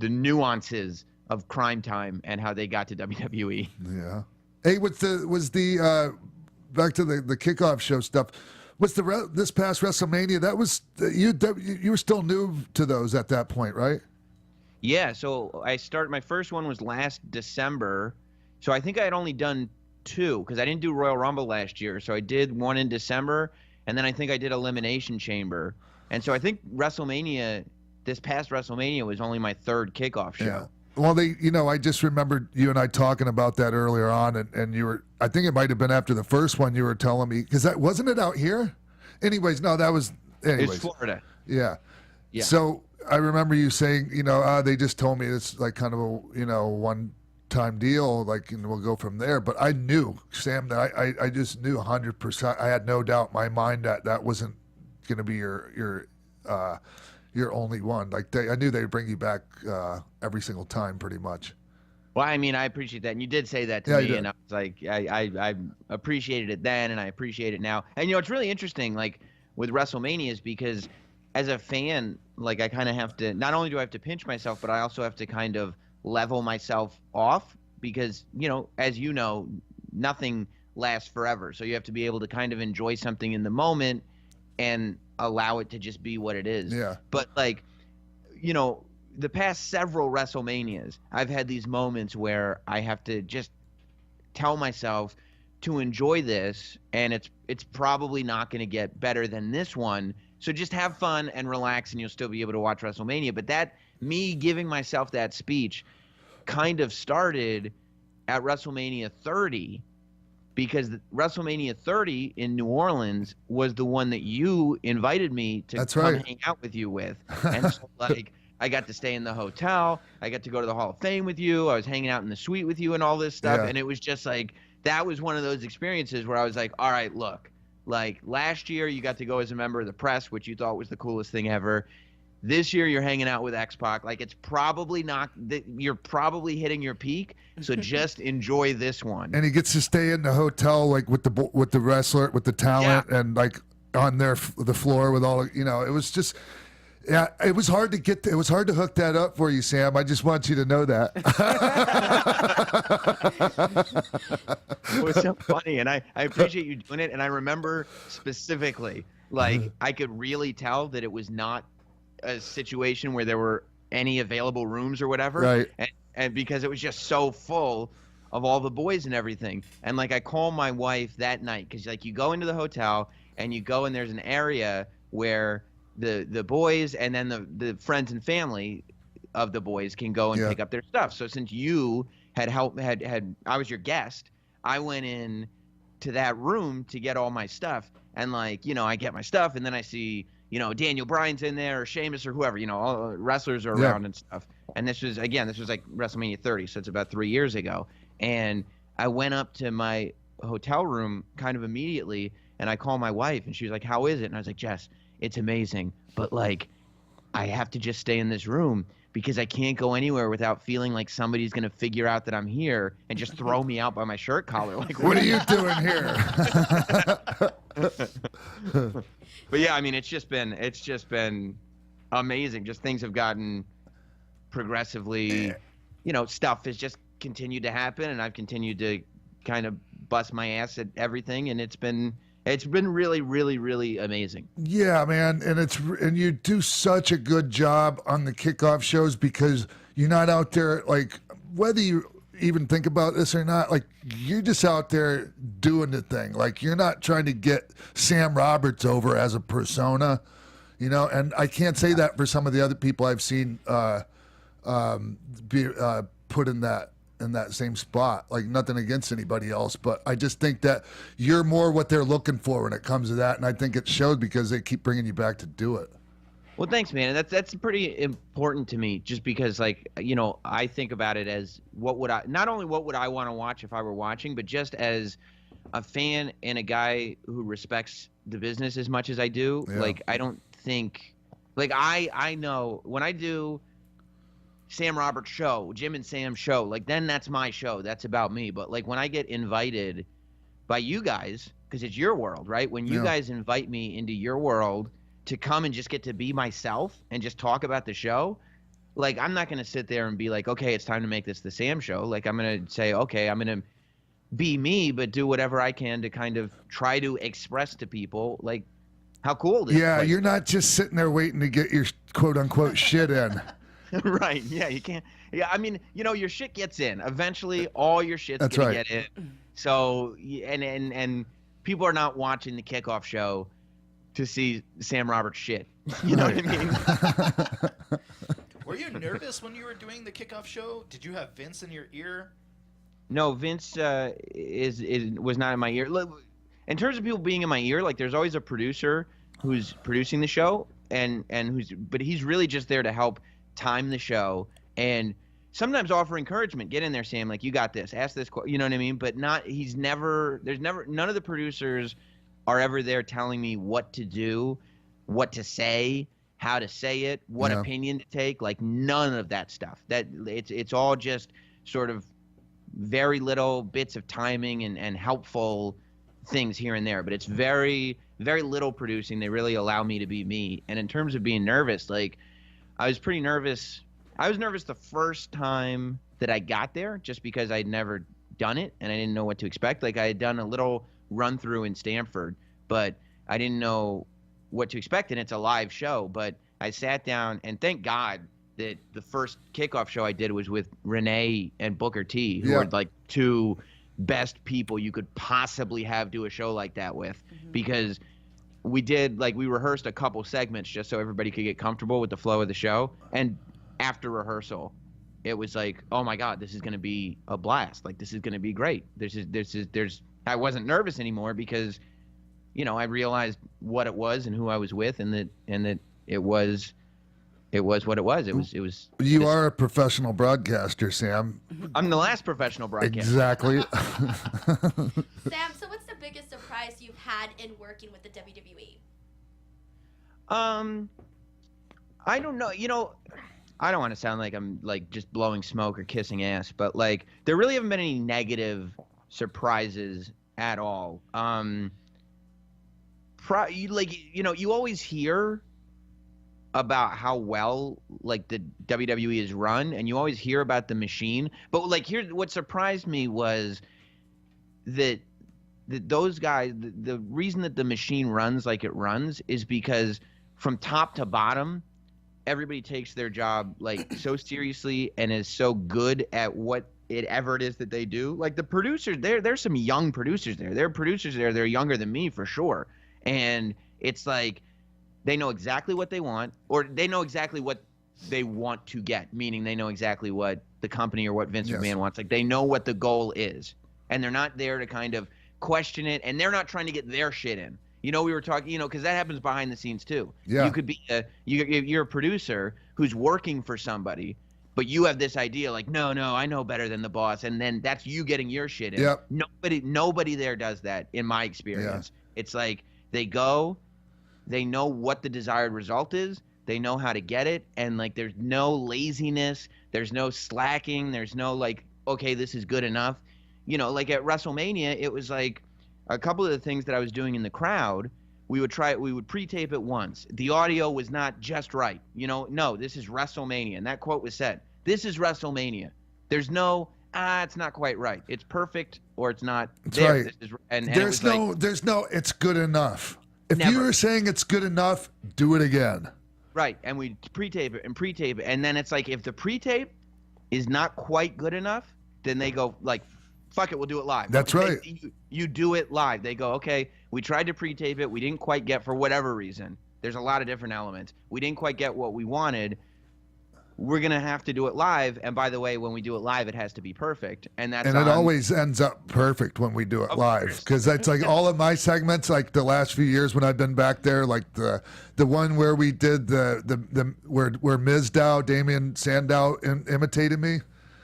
nuances of Crime Time and how they got to WWE. Yeah. Hey, was the back to the kickoff show stuff? Was this past WrestleMania? That was you were still new to those at that point, right? Yeah. So my first one was last December. So I think I had only done 2 because I didn't do Royal Rumble last year. So I did one in December, and then I think I did Elimination Chamber. And so I think this past WrestleMania was only my 3rd kickoff show. Yeah. Well, I just remembered you and I talking about that earlier on, and you were, I think it might have been after the first one, you were telling me, because wasn't it out here? Anyways, no, that was, It was Florida. Yeah. Yeah. So I remember you saying, they just told me it's like kind of a, one-time deal, like, and we'll go from there. But I knew, Sam, that I just knew 100%. I had no doubt in my mind that wasn't going to be your only one. Like I knew they'd bring you back every single time, pretty much. Well, I mean, I appreciate that, and you did say that to me, and I was like, I appreciated it then, and I appreciate it now. And it's really interesting, like with WrestleManias, because as a fan, like I kind of have to. Not only do I have to pinch myself, but I also have to kind of level myself off, because as you know, nothing lasts forever. So you have to be able to kind of enjoy something in the moment and allow it to just be what it is. Yeah. But like, the past several WrestleManias, I've had these moments where I have to just tell myself to enjoy this, and it's probably not going to get better than this one. So just have fun and relax, and you'll still be able to watch WrestleMania. But me giving myself that speech kind of started at WrestleMania 30, because WrestleMania 30 in New Orleans was the one that you invited me to hang out with you with. And so, like, I got to stay in the hotel. I got to go to the Hall of Fame with you. I was hanging out in the suite with you and all this stuff. Yeah. And it was just like, that was one of those experiences where I was like, all right, look, like last year you got to go as a member of the press, which you thought was the coolest thing ever. This year you're hanging out with X-Pac. Like, it's probably not, you're probably hitting your peak. So just enjoy this one. And he gets to stay in the hotel, like with the wrestler, with the talent, and like on the floor with all, it was just, yeah, it was hard to hook that up for you, Sam. I just want you to know that. It was so funny, and I appreciate you doing it. And I remember specifically, like, I could really tell that it was not a situation where there were any available rooms or whatever. Right. And because it was just so full of all the boys and everything. And like, I called my wife that night, because like you go into the hotel and you go and there's an area where the boys and then the friends and family of the boys can go and pick up their stuff. So since you had I was your guest, I went in to that room to get all my stuff. And like, I get my stuff, and then I see, Daniel Bryan's in there or Sheamus or whoever, all wrestlers are around and stuff. And this was like WrestleMania 30, so it's about 3 years ago. And I went up to my hotel room kind of immediately, and I called my wife, and she was like, "How is it?" And I was like, "Jess, it's amazing, but like I have to just stay in this room because I can't go anywhere without feeling like somebody's going to figure out that I'm here and just throw me out by my shirt collar. Like, what are you doing here?" But yeah, I mean, it's just been amazing. Just things have gotten progressively, stuff has just continued to happen, and I've continued to kind of bust my ass at everything, and it's been really, really, really amazing. Yeah, man, and you do such a good job on the kickoff shows because you're not out there, like, whether you even think about this or not, like, you're just out there doing the thing. Like, you're not trying to get Sam Roberts over as a persona, and I can't say that for some of the other people I've seen be put in that same spot. Like, nothing against anybody else, but I just think that you're more what they're looking for when it comes to that, and I think it showed because they keep bringing you back to do it. Well, thanks, man. That's pretty important to me, just because, like, I think about it as not only what would I want to watch if I were watching, but just as a fan and a guy who respects the business as much as I do. Yeah. Like, I don't think, like, I know when I do Sam Roberts show, Jim and Sam show, like, then that's my show. That's about me. But like, when I get invited by you guys, because it's your world, right? When you guys invite me into your world to come and just get to be myself and just talk about the show, like, I'm not going to sit there and be like, okay, it's time to make this the Sam show. Like, I'm going to say, okay, I'm going to be me, but do whatever I can to kind of try to express to people, like, how cool this is. You're is. Not just sitting there waiting to get your quote unquote shit in. Right. Yeah, you can't. Yeah, I mean, your shit gets in. Eventually, all your shit's going to get in. So, and people are not watching the kickoff show to see Sam Roberts shit. You know what I mean? Were you nervous when you were doing the kickoff show? Did you have Vince in your ear? No, Vince was not in my ear. Look, in terms of people being in my ear, like, there's always a producer who's producing the show, but he's really just there to help time the show and sometimes offer encouragement. Get in there, Sam. Like, you got this. Ask this. You know what I mean? But none of the producers are ever there telling me what to do, what to say, how to say it, what opinion to take. Like, none of that stuff. That it's all just sort of very little bits of timing and helpful things here and there. But it's very, very little producing. They really allow me to be me. And in terms of being nervous, like, I was pretty nervous. I was nervous the first time that I got there, just because I'd never done it and I didn't know what to expect. Like, I had done a little run through in Stamford, but I didn't know what to expect, and it's a live show. But I sat down, and thank God that the first kickoff show I did was with Renee and Booker T, who are like two best people you could possibly have do a show like that with, because we rehearsed a couple segments just so everybody could get comfortable with the flow of the show. And after rehearsal, it was like, oh my God, this is going to be a blast. Like, this is going to be great. I wasn't nervous anymore because, I realized what it was and who I was with, and that it was what it was. It was. You are a professional broadcaster, Sam. I'm the last professional broadcaster. Exactly. Sam, so what's the biggest surprise you've had in working with the WWE? I don't know. I don't want to sound like I'm like just blowing smoke or kissing ass, but like, there really haven't been any negative surprises at all. You always hear about how well, like, the WWE is run, and you always hear about the machine. But like, what surprised me was that those guys, the reason that the machine runs like it runs is because from top to bottom, everybody takes their job like so seriously and is so good at whatever it is that they do. Like, the producers, there's some young producers there. There are producers there, they're younger than me for sure. And it's like, they know exactly what they want, or they know exactly what they want to get, meaning they know exactly what the company or what Vince McMahon wants. Like, they know what the goal is, and they're not there to kind of question it, and they're not trying to get their shit in. You know, we were talking, you know, because that happens behind the scenes too. Yeah. You could be you're a producer who's working for somebody, but you have this idea like, no, I know better than the boss, and then that's you getting your shit in. Yep. Nobody there does that in my experience. Yeah. It's like they go, they know what the desired result is, they know how to get it, and like there's no laziness, there's no slacking, there's no like, okay, this is good enough. You know, like at WrestleMania, it was like a couple of the things that I was doing in the crowd, we would pre-tape it once. The audio was not just right. You know, no, this is WrestleMania. And that quote was said, this is WrestleMania. There's no, it's not quite right. It's perfect or it's not. That's there. right. And there's no, it's good enough. If Never. you were saying it's good enough, do it again. Right. And we pre-tape it. And then it's like, if the pre-tape is not quite good enough, then they go like, fuck it, we'll do it live. That's right. You do it live. They go, okay, we tried to pre-tape it. We didn't quite get, for whatever reason. There's a lot of different elements. We didn't quite get what we wanted. We're going to have to do it live. And by the way, when we do it live, it has to be perfect. And it always ends up perfect when we do it live. Because that's like all of my segments, like the last few years when I've been back there, like the one where we did where Mizdow, Damian Sandow imitated me.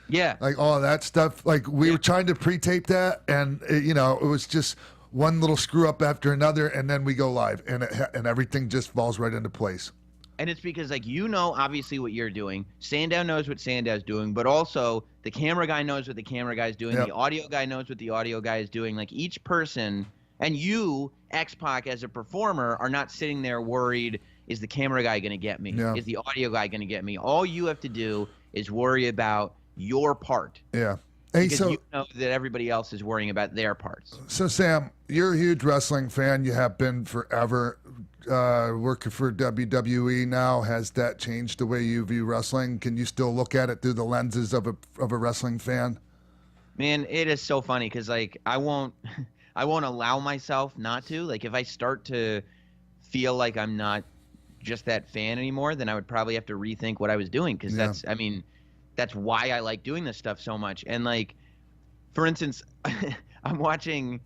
Yeah. Like all of that stuff. Like we were trying to pre-tape that, and it was just one little screw up after another, and then we go live, and everything just falls right into place. And it's because, like, you know, obviously what you're doing. Sandow knows what Sandow's doing, but also the camera guy knows what the camera guy's doing. Yep. The audio guy knows what the audio guy is doing. Like each person, and you, X-Pac, as a performer, are not sitting there worried, is the camera guy going to get me? Yeah. Is the audio guy going to get me? All you have to do is worry about your part. Yeah. Hey, because you know that everybody else is worrying about their parts. So, Sam, you're a huge wrestling fan. You have been forever. Working for WWE now, has that changed the way you view wrestling? Can you still look at it through the lenses of a wrestling fan? Man, it is so funny because like I won't allow myself not to. Like if I start to feel like I'm not just that fan anymore, then I would probably have to rethink what I was doing because that's why I like doing this stuff so much. And like, for instance, I'm watching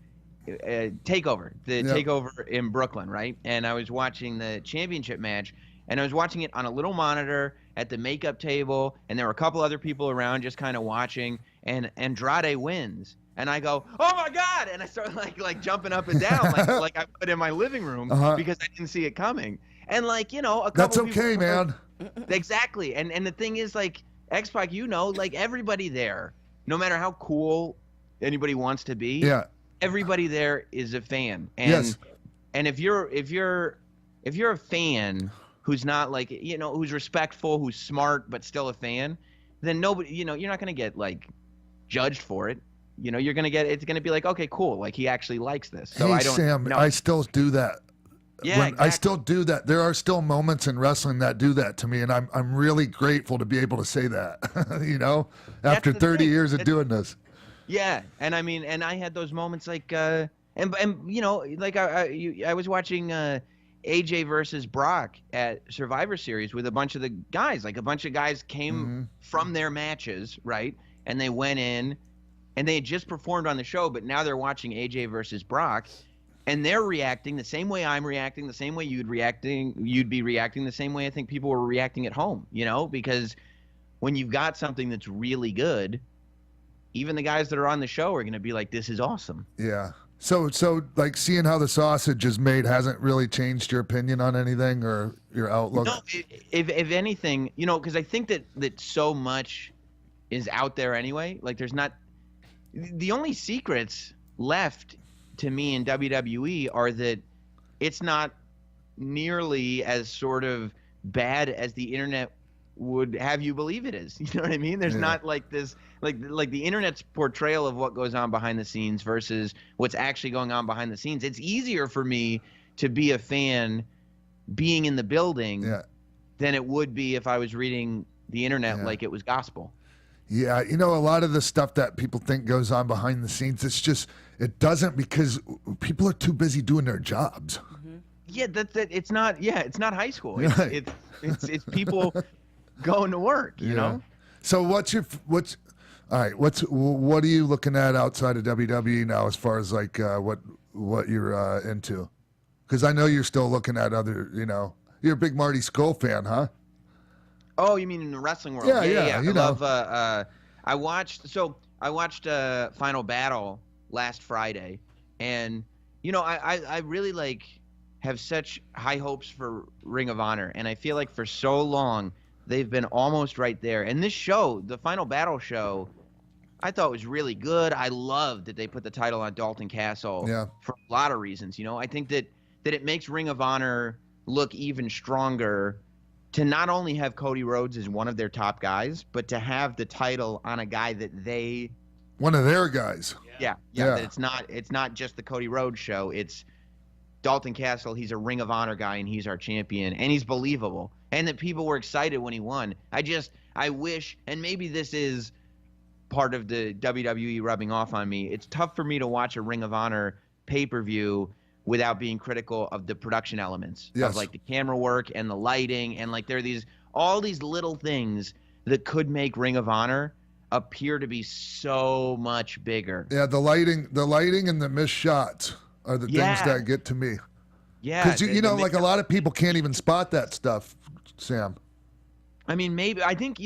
Takeover, Takeover in Brooklyn, right? And I was watching the championship match, and I was watching it on a little monitor at the makeup table, and there were a couple other people around just kind of watching, and Andrade wins. And I go, oh my God! And I start like jumping up and down like I would in my living room because I didn't see it coming. And like, you know, a couple That's okay, man. Exactly. And the thing is, like, X-Pac, you know, like everybody there, no matter how cool anybody wants to be, everybody there is a fan. And yes. And if you're a fan who's not like, you know, who's respectful, who's smart but still a fan, then nobody, you know, you're not gonna get like judged for it. You know, it's gonna be like, okay, cool, like he actually likes this. So hey, Sam, I still do that. Yeah, exactly. I still do that. There are still moments in wrestling that do that to me, and I'm really grateful to be able to say that. You know, after 30 years of doing this. Yeah, and I mean, and I had those moments like, and you know, like I was watching AJ versus Brock at Survivor Series with a bunch of the guys. Like a bunch of guys came from their matches, right? And they went in, and they had just performed on the show, but now they're watching AJ versus Brock. And they're reacting the same way I'm reacting, the same way you'd be reacting, the same way I think people were reacting at home, you know? Because when you've got something that's really good, even the guys that are on the show are going to be like, this is awesome. Yeah. So like seeing how the sausage is made hasn't really changed your opinion on anything or your outlook? No, if anything, you know, because I think that so much is out there anyway. Like there's not – the only secrets left – to me in WWE are that it's not nearly as sort of bad as the internet would have you believe it is. You know what I mean? There's not like this, like the internet's portrayal of what goes on behind the scenes versus what's actually going on behind the scenes. It's easier for me to be a fan being in the building than it would be if I was reading the internet like it was gospel. Yeah, you know, a lot of the stuff that people think goes on behind the scenes, it doesn't because people are too busy doing their jobs. Yeah, it's not high school. It's people going to work, you know? So what are you looking at outside of WWE now as far as like what you're into? Because I know you're still looking at other, you're a big Marty Scurll fan, huh? Oh, you mean in the wrestling world? Yeah. I love. I watched Final Battle last Friday, and I really have such high hopes for Ring of Honor, and I feel like for so long they've been almost right there. And this show, the Final Battle show, I thought was really good. I loved that they put the title on Dalton Castle for a lot of reasons. I think that it makes Ring of Honor look even stronger to not only have Cody Rhodes as one of their top guys, but to have the title on a guy that they one of their guys. Yeah. That it's not just the Cody Rhodes show. It's Dalton Castle. He's a Ring of Honor guy, and he's our champion, and he's believable. And that people were excited when he won. I wish, and maybe this is part of the WWE rubbing off on me. It's tough for me to watch a Ring of Honor pay-per-view without being critical of the production elements of the camera work and the lighting, and there are all these little things that could make Ring of Honor appear to be so much bigger. Yeah, the lighting and the missed shots are the things that get to me. Yeah, because a lot of people can't even spot that stuff, Sam. I mean, maybe I think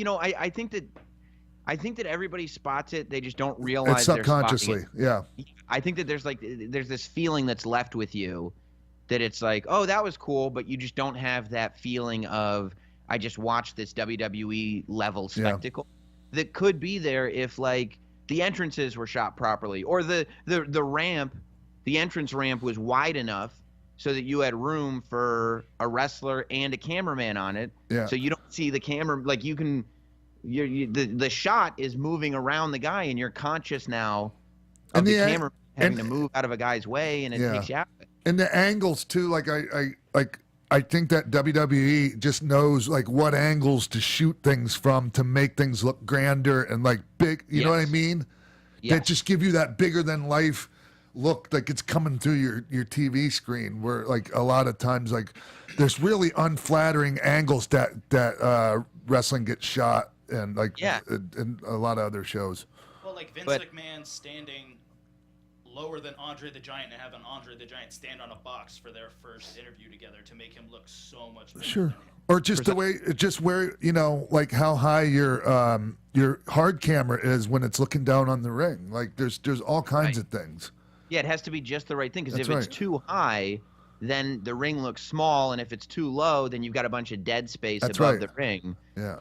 I think that everybody spots it. They just don't realize it's subconsciously. Yeah. I think that there's this feeling that's left with you that it's like, oh, that was cool, but you just don't have that feeling of I just watched this WWE level spectacle that could be there if the entrances were shot properly, or the ramp, the entrance ramp was wide enough so that you had room for a wrestler and a cameraman on it. Yeah. So you don't see the camera, you can. The shot is moving around the guy, and you're conscious now of the camera having to move out of a guy's way, and it takes you out. And the angles too, I think that WWE just knows what angles to shoot things from to make things look grander and big. You know what I mean? Yes. That just give you that bigger than life look, it's coming through your TV screen. Where a lot of times there's really unflattering angles that wrestling gets shot. And and a lot of other shows. Well, Vince McMahon standing lower than Andre the Giant and having Andre the Giant stand on a box for their first interview together to make him look so much better. Sure. Or just the way, where how high your hard camera is when it's looking down on the ring. There's all kinds of things. Yeah, it has to be just the right thing, because if it's too high, then the ring looks small, and if it's too low, then you've got a bunch of dead space above the ring. Yeah.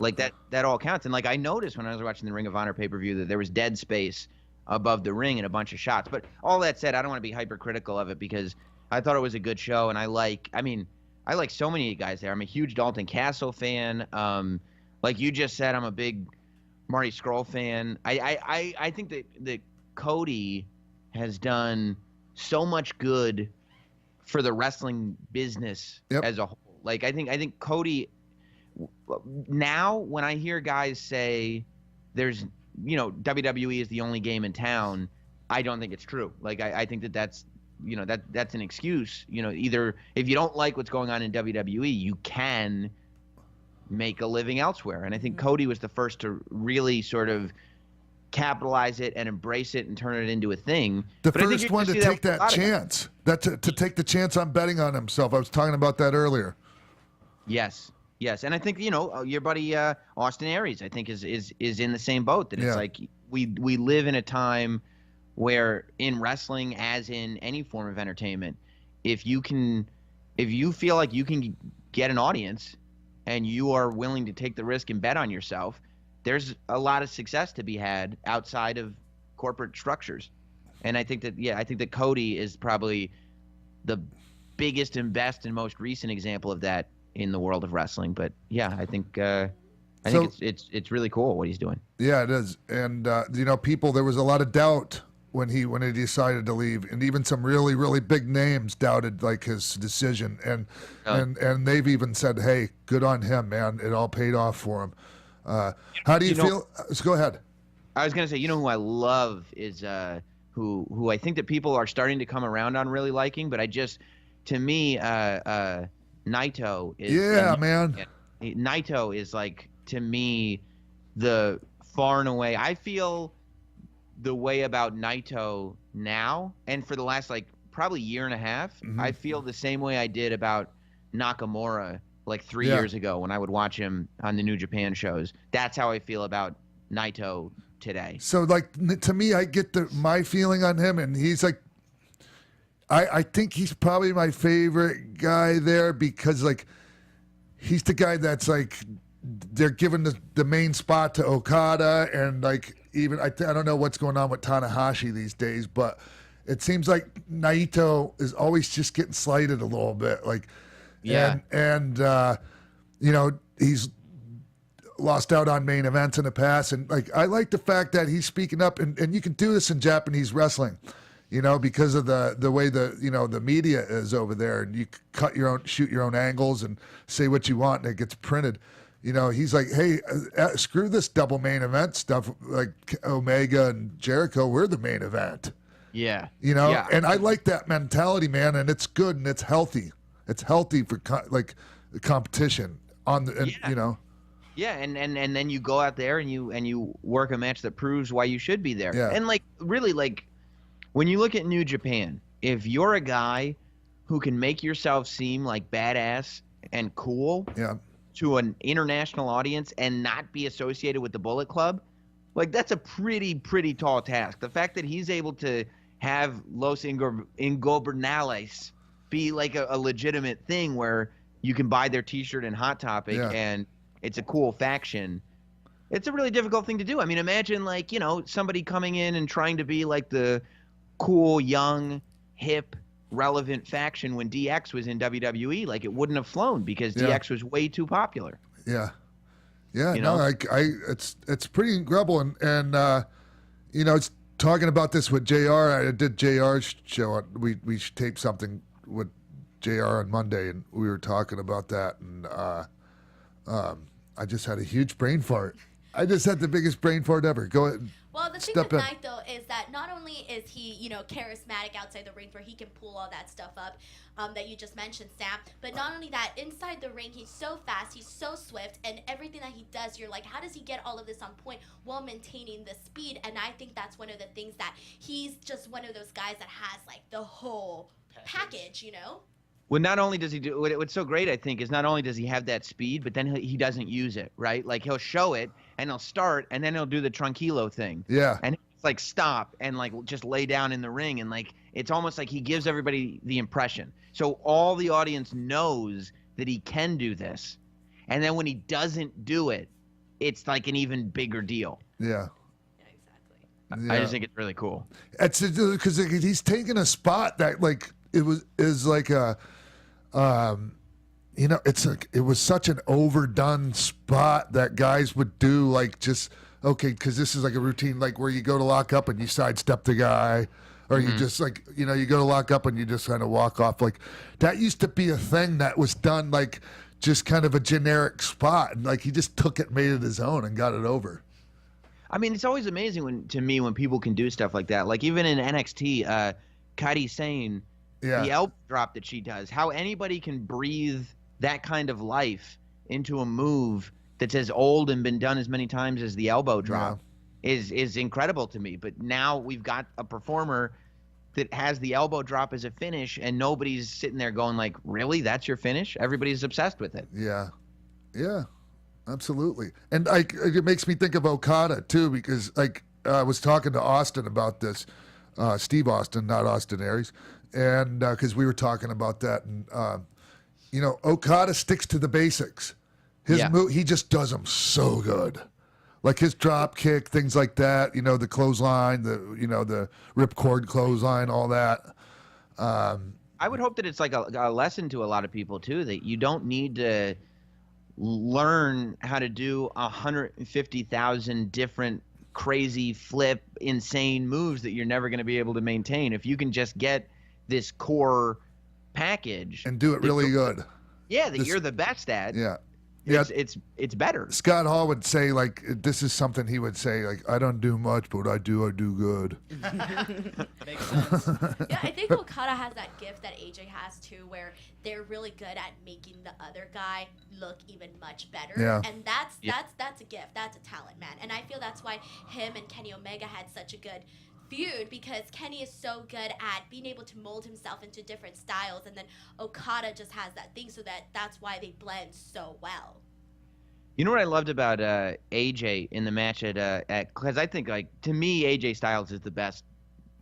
That all counts. And I noticed when I was watching the Ring of Honor pay-per-view that there was dead space above the ring and a bunch of shots. But all that said, I don't want to be hypercritical of it, because I thought it was a good show, and I like so many guys there. I'm a huge Dalton Castle fan. Like you just said, I'm a big Marty Scurll fan. I think that Cody has done so much good for the wrestling business as a whole. I think Cody, now when I hear guys say there's, WWE is the only game in town, I don't think it's true. I think that's an excuse. Either if you don't like what's going on in WWE, you can make a living elsewhere. And I think Cody was the first to really sort of capitalize it and embrace it and turn it into a thing. The first one to take that chance. To take the chance on betting on himself. I was talking about that earlier. Yes. And I think, your buddy Austin Aries, I think, is in the same boat. That it's we live in a time where in wrestling, as in any form of entertainment, if you feel like you can get an audience and you are willing to take the risk and bet on yourself, there's a lot of success to be had outside of corporate structures. And I think that Cody is probably the biggest and best and most recent example of that in the world of wrestling. But I think it's really cool what he's doing. Yeah, it is. And people, there was a lot of doubt when he decided to leave, and even some really, really big names doubted his decision. And they've even said, "Hey, good on him, man. It all paid off for him." How do you feel? Go ahead. I was going to say, who I love is who I think that people are starting to come around on really liking, but to me, Naito is. Yeah, man. Naito is to me, the far and away. I feel the way about Naito now, and for the last probably year and a half, Mm-hmm. I feel the same way I did about Nakamura like 3 Yeah. years ago when I would watch him on the New Japan shows. That's how I feel about Naito today. So, like, to me, I get my feeling on him, and he's like, I think he's probably my favorite guy there because, like, he's the guy that's like, they're giving the main spot to Okada, and like, even I don't know what's going on with Tanahashi these days, but it seems like Naito is always just getting slighted a little bit, like, Yeah. and you know, he's lost out on main events in the past, and like, I like the fact that he's speaking up, and you can do this in Japanese wrestling, you know, because of the way the media is over there, and you shoot your own angles and say what you want, and it gets printed. You know, he's like, hey, screw this double main event stuff, like Omega and Jericho, we're the main event. Yeah. You know, Yeah. and I like that mentality, man, and it's good and it's healthy. It's healthy for like the competition you know. Yeah, and then you go out there and you work a match that proves why you should be there. Yeah. And like really, like when you look at New Japan, if you're a guy who can make yourself seem like badass and cool Yeah. to an international audience and not be associated with the Bullet Club, like that's a pretty tall task. The fact that he's able to have Los Ingobernales be like a legitimate thing where you can buy their T-shirt in Hot Topic Yeah. and it's a cool faction. It's a really difficult thing to do. I mean, imagine like, you know, somebody coming in and trying to be like the cool, young, hip, relevant faction when DX was in WWE. Like it wouldn't have flown because Yeah. DX was way too popular. Yeah. Yeah, You no, know? it's pretty incredible, and you know, it's talking about this with JR. I did JR's show. We taped something with JR on Monday, and we were talking about that, and I just had a huge brain fart. I just had the biggest brain fart ever. Go ahead. Well, the thing Step with in. Naito is that not only is he, you know, charismatic outside the ring where he can pull all that stuff up that you just mentioned, Sam, but not only that, inside the ring, he's so fast, he's so swift, and everything that he does, you're like, how does he get all of this on point while maintaining the speed? And I think that's one of the things that he's just one of those guys that has, like, the whole package, you know? Well, not only does he do what's so great, I think, is not only does he have that speed, but then he doesn't use it, right? Like he'll show it and he'll start and then he'll do the tranquilo thing. Yeah. And it's like stop and like just lay down in the ring and like it's almost like he gives everybody the impression. So all the audience knows that he can do this. And then when he doesn't do it, it's like an even bigger deal. Yeah. I just think it's really cool. It's because he's taking a spot that like is like a, you know, it was such an overdone spot that guys would do like just okay because this is like a routine like where you go to lock up and you sidestep the guy. Or you just like, you know, you go to lock up and you just kind of walk off. Like that used to be a thing that was done like just kind of a generic spot. And like he just took it, made it his own and got it over. I mean, it's always amazing to me when people can do stuff like that. Like even in NXT, Kairi Sane, Yeah. the elbow drop that she does, how anybody can breathe that kind of life into a move that's as old and been done as many times as the elbow drop is incredible to me. But now we've got a performer that has the elbow drop as a finish and nobody's sitting there going like, really, that's your finish? Everybody's obsessed with it. Yeah. Yeah. Absolutely. And like it makes me think of Okada too, because like I was talking to Austin about this, Steve Austin, not Austin Aries, and because we were talking about that, and you know, Okada sticks to the basics. His move, he just does them so good, like his drop kick, things like that. You know, the clothesline, the ripcord clothesline, all that. I would hope that it's like a lesson to a lot of people too, that you don't need to learn how to do 150,000 different crazy flip insane moves that you're never going to be able to maintain. If you can just get this core package and do it really good, you're the best at, it's better. Scott Hall would say like this is something he would say like I don't do much, but I do good. Makes sense. Yeah, I think Okada has that gift that AJ has too, where they're really good at making the other guy look even much better. Yeah. And that's a gift. That's a talent, man. And I feel that's why him and Kenny Omega had such a good feud because Kenny is so good at being able to mold himself into different styles, and then Okada just has that thing, so that's why they blend so well. You know what I loved about AJ in the match at because I think, like, to me, AJ Styles is the best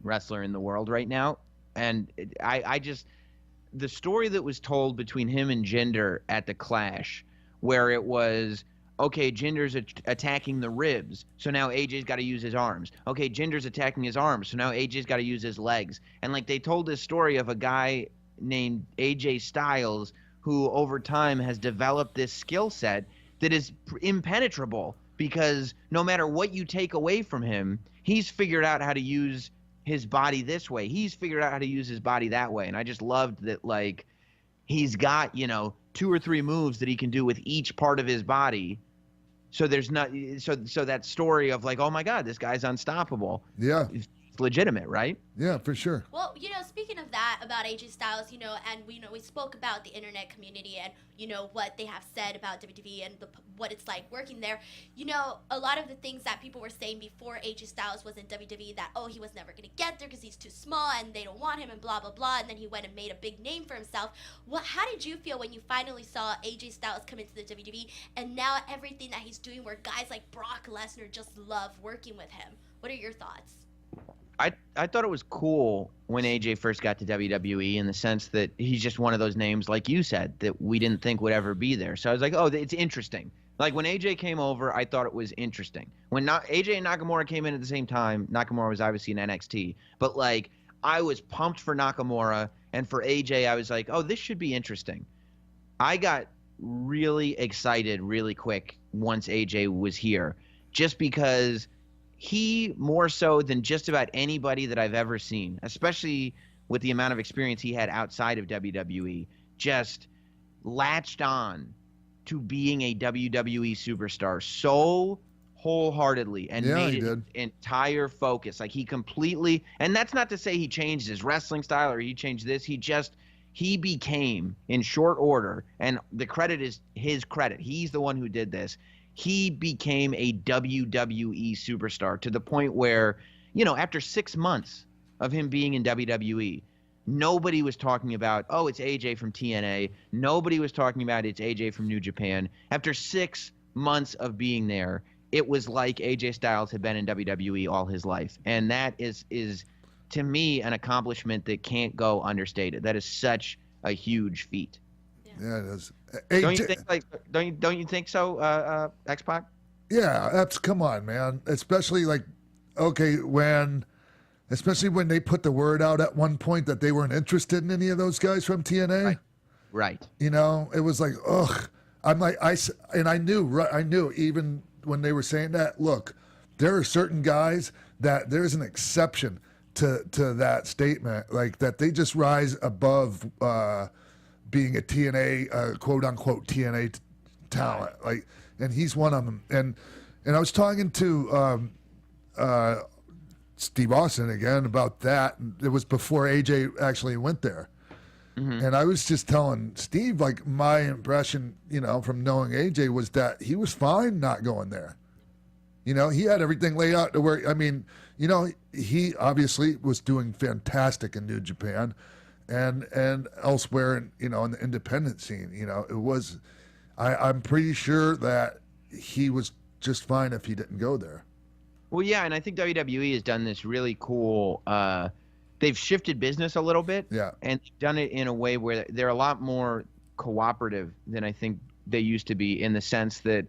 wrestler in the world right now, and I just, the story that was told between him and Jinder at the Clash, where it was, okay, Jinder's attacking the ribs, so now AJ's got to use his arms. Okay, Jinder's attacking his arms, so now AJ's got to use his legs. And, like, they told this story of a guy named AJ Styles who over time has developed this skill set that is impenetrable, because no matter what you take away from him, he's figured out how to use his body this way. He's figured out how to use his body that way. And I just loved that, like, he's got, 2 or 3 moves that he can do with each part of his body. So there's not, so that story of, like, oh my God, this guy's unstoppable. Yeah. It's legitimate, right? Yeah, for sure. Well, speaking of that, about AJ Styles, and we spoke about the internet community and, what they have said about WWE and what it's like working there. A lot of the things that people were saying before AJ Styles was in WWE, that, oh, he was never going to get there because he's too small and they don't want him and blah, blah, blah. And then he went and made a big name for himself. How did you feel when you finally saw AJ Styles come into the WWE and now everything that he's doing, where guys like Brock Lesnar just love working with him? What are your thoughts? I thought it was cool when AJ first got to WWE, in the sense that he's just one of those names, like you said, that we didn't think would ever be there. So I was like, oh, it's interesting. Like, when AJ came over, I thought it was interesting. When AJ and Nakamura came in at the same time, Nakamura was obviously in NXT, but, like, I was pumped for Nakamura, and for AJ, I was like, oh, this should be interesting. I got really excited really quick once AJ was here, just because he, more so than just about anybody that I've ever seen, especially with the amount of experience he had outside of WWE, just latched on to being a WWE superstar so wholeheartedly and made it an entire focus. Like, he completely, and that's not to say he changed his wrestling style or he changed this. He became, in short order, and the credit is his credit. He's the one who did this. He became a WWE superstar, to the point where, after 6 months of him being in WWE, nobody was talking about, oh, it's AJ from TNA. Nobody was talking about, it's AJ from New Japan. After 6 months of being there, it was like AJ Styles had been in WWE all his life. And that is to me, an accomplishment that can't go understated. That is such a huge feat. Yeah, it is. Don't you think so, X-Pac? Yeah, come on, man. Especially especially when they put the word out at one point that they weren't interested in any of those guys from TNA. Right. It was like, ugh. I'm like, I knew even when they were saying that, look, there are certain guys that there's an exception to that statement, like that they just rise above being a TNA, quote unquote TNA talent, like, and he's one of them. And I was talking to Steve Austin again about that. It was before AJ actually went there, and I was just telling Steve, like, my impression, from knowing AJ was that he was fine not going there. He had everything laid out to where, he obviously was doing fantastic in New Japan. And elsewhere in the independent scene, it was, I'm pretty sure that he was just fine if he didn't go there. Well, yeah, and I think WWE has done this really cool. They've shifted business a little bit, yeah, and they've done it in a way where they're a lot more cooperative than I think they used to be, in the sense that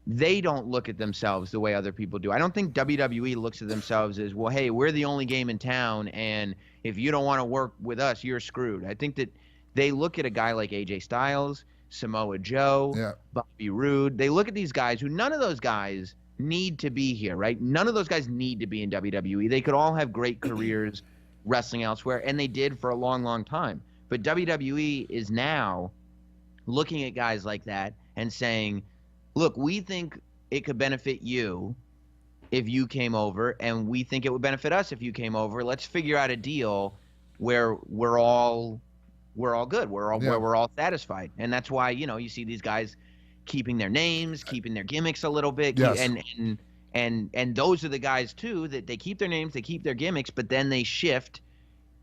they don't look at themselves the way other people do. I don't think WWE looks at themselves as, well, hey, we're the only game in town, and if you don't want to work with us, you're screwed. I think that they look at a guy like AJ Styles, Samoa Joe, Bobby Roode. They look at these guys who, none of those guys need to be here, right? None of those guys need to be in WWE. They could all have great careers wrestling elsewhere, and they did for a long, long time. But WWE is now looking at guys like that and saying, look, we think it could benefit you if you came over, and we think it would benefit us if you came over. Let's figure out a deal where we're all good. Where we're all satisfied. And that's why, you see these guys keeping their names, keeping their gimmicks a little bit, yes. And those are the guys too that they keep their names, they keep their gimmicks, but then they shift.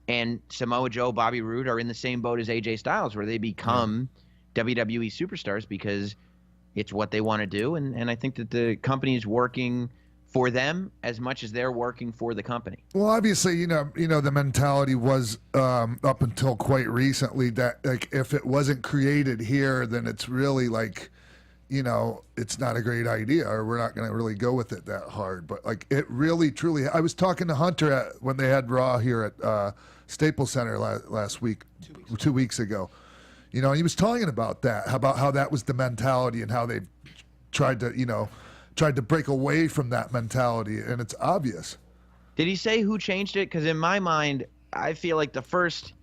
And Samoa Joe, Bobby Roode are in the same boat as AJ Styles, where they become WWE superstars because it's what they want to do. And I think that the company is working for them as much as they're working for the company. Well, obviously, you know, the mentality was up until quite recently that like if it wasn't created here, then it's really like, you know, it's not a great idea, or we're not going to really go with it that hard. But like it really, truly, I was talking to Hunter when they had Raw here at Staples Center last week, 2 weeks ago. You know, and he was talking about that, about how that was the mentality and how they've tried to break away from that mentality, and it's obvious. Did he say who changed it? Because in my mind, I feel like the first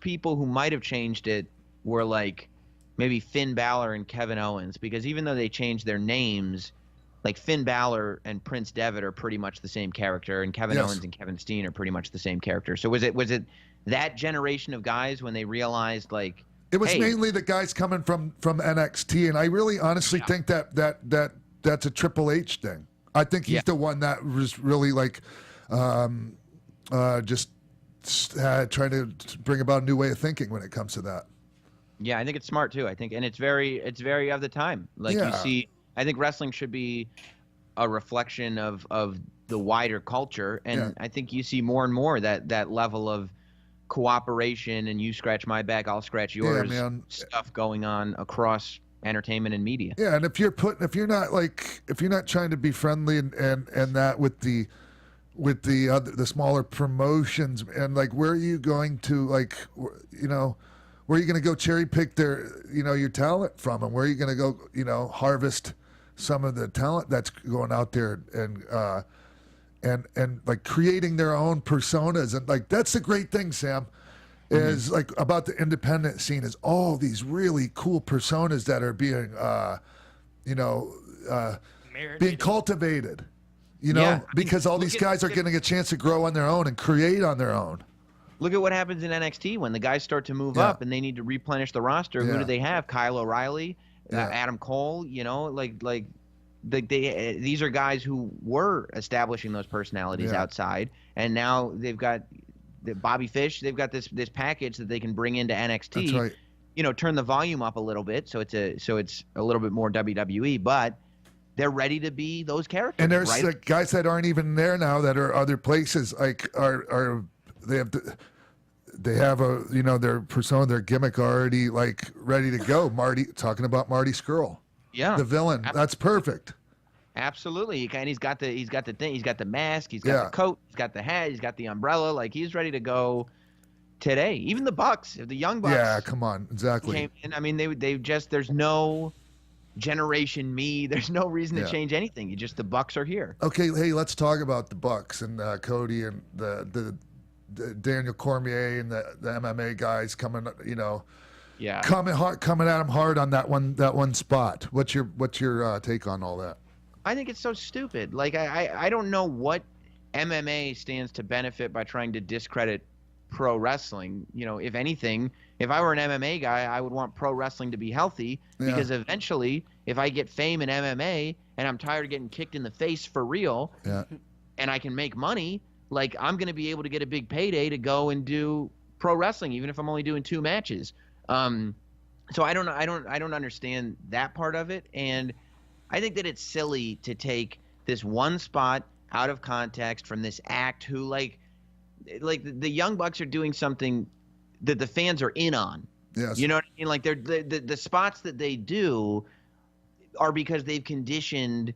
people who might have changed it were like maybe Finn Balor and Kevin Owens, because even though they changed their names, like Finn Balor and Prince Devitt are pretty much the same character, and Kevin Owens and Kevin Steen are pretty much the same character. So was it that generation of guys when they realized like it was mainly the guys coming from NXT, and I really honestly think that's a Triple H thing. I think he's the one that was really like just trying to bring about a new way of thinking when it comes to that. Yeah, I think it's smart too. I think, and it's very of the time. Like you see, I think wrestling should be a reflection of the wider culture, and I think you see more and more that level of cooperation and you scratch my back, I'll scratch yours stuff going on across entertainment and media. Yeah, and if you're not trying to be friendly and that with the smaller promotions, and like where are you going to where are you going to go cherry pick your talent from, and where are you going to go harvest some of the talent that's going out there and like creating their own personas, and like that's the great thing, Sam, is like about the independent scene is all these really cool personas that are being being cultivated, because all these guys are getting a chance to grow on their own and create on their own. Look at what happens in NXT when the guys start to move up and they need to replenish the roster. Who do they have? Kyle O'Reilly, Adam Cole. These are guys who were establishing those personalities outside, and now they've got Bobby Fish. They've got this package that they can bring into NXT. That's right. Turn the volume up a little bit so it's a little bit more WWE, but they're ready to be those characters. And there's like guys that aren't even there now that are other places. Like they have their persona, their gimmick already like ready to go. Talking about Marty Scurll. Yeah, the villain. That's perfect. Absolutely, and he's got the thing. He's got the mask. He's got the coat. He's got the hat. He's got the umbrella. Like he's ready to go today. Even the Bucks, the Young Bucks. Yeah, come on, exactly. Came in. I mean, they just there's no generation me. There's no reason to change anything. The Bucks are here. Okay, hey, let's talk about the Bucks and Cody and the Daniel Cormier and the MMA guys coming. Coming at him hard on that one spot. What's your take on all that? I think it's so stupid. Like I don't know what MMA stands to benefit by trying to discredit pro wrestling. If anything, if I were an MMA guy, I would want pro wrestling to be healthy because eventually, if I get fame in MMA and I'm tired of getting kicked in the face for real, and I can make money, like I'm going to be able to get a big payday to go and do pro wrestling, even if I'm only doing 2 matches. So I don't understand that part of it, and I think that it's silly to take this one spot out of context from this act who like the Young Bucks are doing something that the fans are in on. Yes. You know what I mean? Like they're the spots that they do are because they've conditioned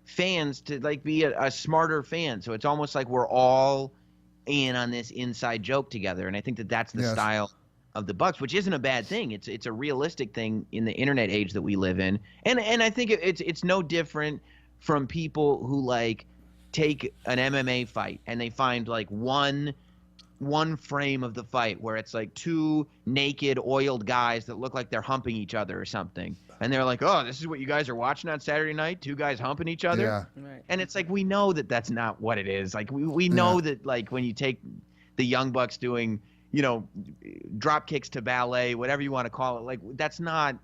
fans to like be a smarter fan. So it's almost like we're all in on this inside joke together, and I think that that's the style of the Bucks, which isn't a bad thing. It's a realistic thing in the internet age that we live in, and I think it's no different from people who like take an MMA fight and they find like one frame of the fight where it's like 2 naked oiled guys that look like they're humping each other or something, and they're like, oh, this is what you guys are watching on Saturday night, 2 guys humping each other. Right. And it's like, we know that that's not what it is. Like we know that like when you take the Young Bucks doing drop kicks to ballet, whatever you want to call it, like that's not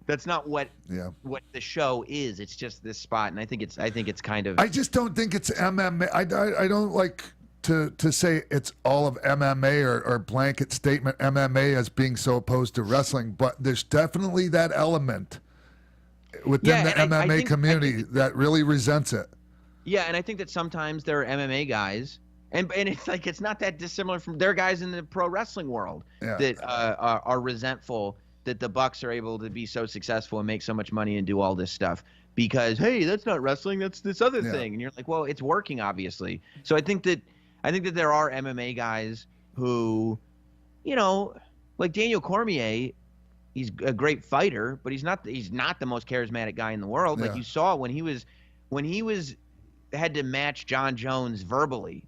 That's not what the show is. It's just this spot, and I think it's kind of. I just don't think it's MMA. I don't like to say it's all of MMA or blanket statement MMA as being so opposed to wrestling, but there's definitely that element within the MMA community that really resents it. Yeah, and I think that sometimes there are MMA guys, and it's like it's not that dissimilar from there are guys in the pro wrestling world that are resentful that the Bucks are able to be so successful and make so much money and do all this stuff because, hey, that's not wrestling, that's this other thing. And you're like, well, it's working, obviously. So I think that there are MMA guys who, like Daniel Cormier, he's a great fighter, but he's not the most charismatic guy in the world. Like you saw when he had to match John Jones verbally.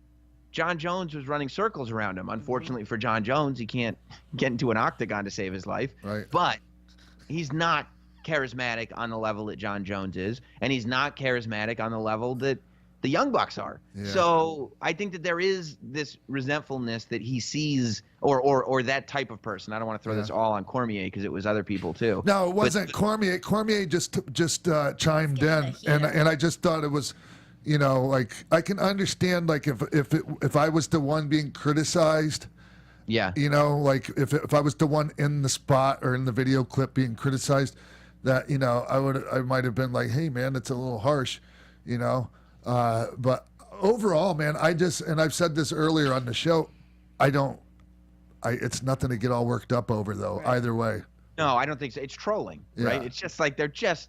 John Jones was running circles around him. Unfortunately for John Jones, he can't get into an octagon to save his life. Right. But he's not charismatic on the level that John Jones is, and he's not charismatic on the level that the Young Bucks are. Yeah. So I think that there is this resentfulness that he sees, or that type of person. I don't want to throw this all on Cormier because it was other people too. No, it wasn't Cormier. Cormier just chimed in, and I just thought it was. Like I can understand, like if I was the one being criticized, like if I was the one in the spot or in the video clip being criticized, that I might have been like, hey man, it's a little harsh, but overall, man, and I've said this earlier on the show, it's nothing to get all worked up over though. Right. Either way. No, I don't think so. It's trolling, right? It's just like they're just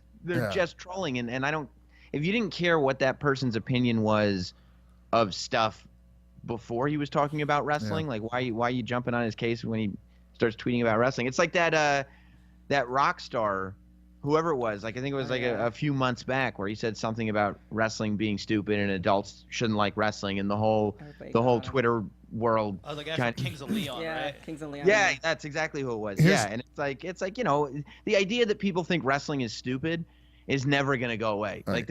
trolling, and I don't. If you didn't care what that person's opinion was of stuff before he was talking about wrestling, like why are you jumping on his case when he starts tweeting about wrestling? It's like that rock star, whoever it was, like I think it was a few months back where he said something about wrestling being stupid and adults shouldn't like wrestling, and the whole Twitter world. Oh, the guy from Kings of Leon, right? Kings of Leon. Yeah, that's exactly who it was. And it's like the idea that people think wrestling is stupid is never going to go away. Right. Like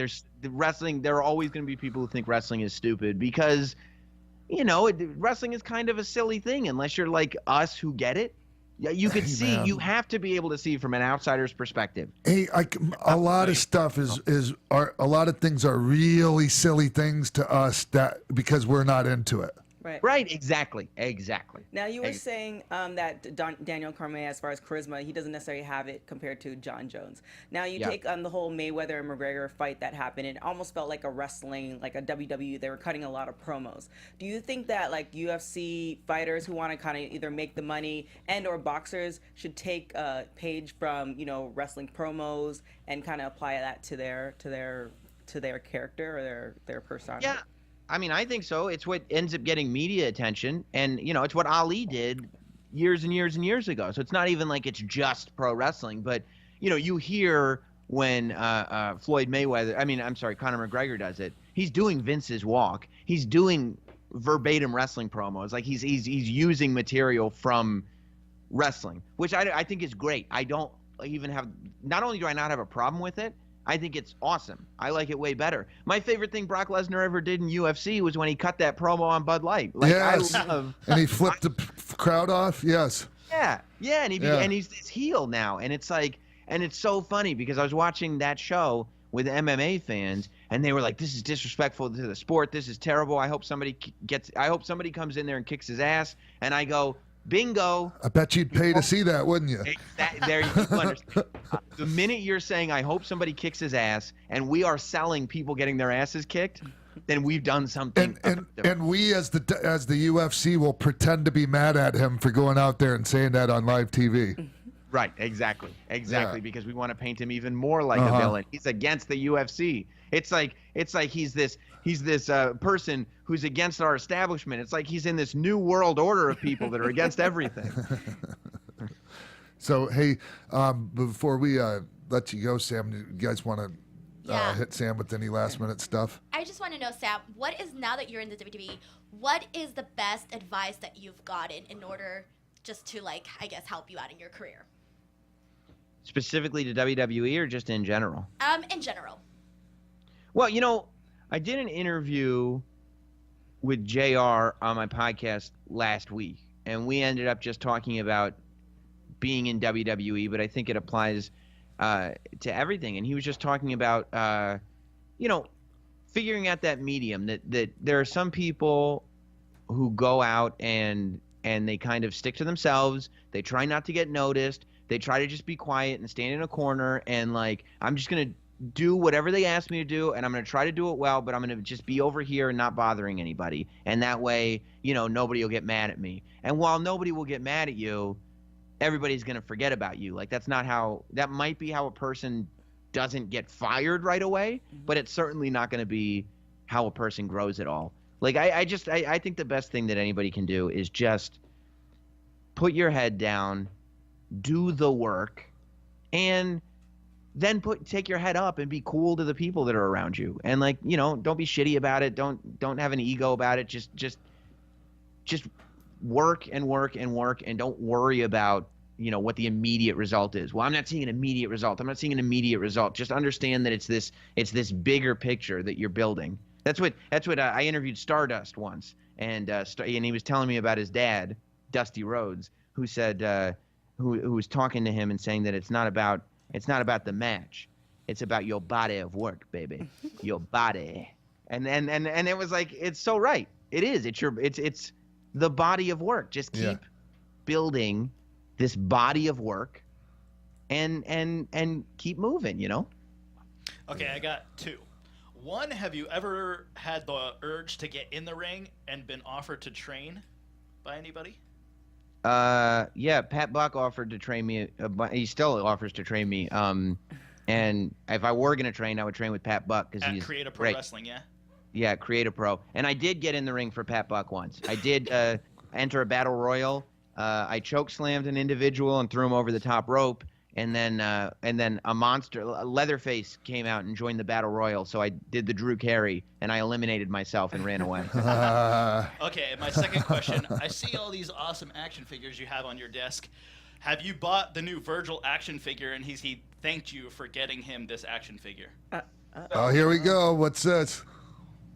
there are always going to be people who think wrestling is stupid because, wrestling is kind of a silly thing unless you're like us who get it. Yeah, you could see. Man. You have to be able to see from an outsider's perspective. Hey, a lot of stuff a lot of things are really silly things to us that because we're not into it. Right. Exactly. Now you were saying that Daniel Cormier, as far as charisma, he doesn't necessarily have it compared to John Jones. Now you take the whole Mayweather and McGregor fight that happened. It almost felt like a wrestling, like a WWE. They were cutting a lot of promos. Do you think that like UFC fighters who want to kind of either make the money and/or boxers should take a page from wrestling promos and kind of apply that to their character or their persona? Yeah. I mean, I think so. It's what ends up getting media attention, and it's what Ali did years and years and years ago. So it's not even like it's just pro wrestling, but you hear when Conor McGregor does it. He's doing Vince's walk. He's doing verbatim wrestling promos. Like he's using material from wrestling, which I think is great. I don't even have. Not only do I not have a problem with it, I think it's awesome. I like it way better. My favorite thing Brock Lesnar ever did in UFC was when he cut that promo on Bud Light. Like, yes. And he flipped the crowd off. Yes. Yeah. And he's this heel now, and it's like, and it's so funny because I was watching that show with MMA fans, and they were like, "This is disrespectful to the sport. This is terrible. I hope somebody comes in there and kicks his ass." And I go, bingo. I bet you'd pay to see that, wouldn't you? There you understand. The minute you're saying, I hope somebody kicks his ass, and we are selling people getting their asses kicked, then we've done something. And we, as the UFC, will pretend to be mad at him for going out there and saying that on live TV. Right, exactly, because we want to paint him even more like a villain. He's against the UFC. It's like he's this person who's against our establishment. It's like he's in this new world order of people that are against everything. So, hey, before we let you go, Sam, do you guys want to hit Sam with any last-minute stuff? I just want to know, Sam, what is, now that you're in the WWE, what is the best advice that you've gotten in order just to, like, I guess, help you out in your career? Specifically to WWE or just in general? In general. Well, I did an interview with JR on my podcast last week, and we ended up just talking about being in WWE, but I think it applies to everything. And he was just talking about, figuring out that medium, that there are some people who go out and they kind of stick to themselves. They try not to get noticed. They try to just be quiet and stand in a corner and like, I'm just going to do whatever they ask me to do, and I'm going to try to do it well, but I'm going to just be over here and not bothering anybody. And that way, nobody will get mad at me. And while nobody will get mad at you, everybody's going to forget about you. Like, that might be how a person doesn't get fired right away, but it's certainly not going to be how a person grows at all. Like, I think the best thing that anybody can do is just put your head down, do the work, and then take your head up and be cool to the people that are around you. And like, don't be shitty about it. Don't have an ego about it. Just work and work and work, and don't worry about, what the immediate result is. Well, I'm not seeing an immediate result. Just understand that it's this bigger picture that you're building. That's what I interviewed Stardust once, and he was telling me about his dad, Dusty Rhodes, who said, who was talking to him and saying that it's not about the match. It's about your body of work, baby. Your body. And it was like, it's so right. It is. It's the body of work. Just keep building this body of work and keep moving, Okay, I got two. One, have you ever had the urge to get in the ring and been offered to train by anybody? Yeah, Pat Buck offered to train me. He still offers to train me. And if I were gonna train, I would train with Pat Buck because he's Create a Pro great. Wrestling, yeah. Yeah, Create a Pro. And I did get in the ring for Pat Buck once. I did enter a battle royal. I choke slammed an individual and threw him over the top rope. And then a monster, Leatherface, came out and joined the battle royal. So I did the Drew Carey, and I eliminated myself and ran away. Okay, my second question. I see all these awesome action figures you have on your desk. Have you bought the new Virgil action figure, and he thanked you for getting him this action figure? Oh, here we go. What's this?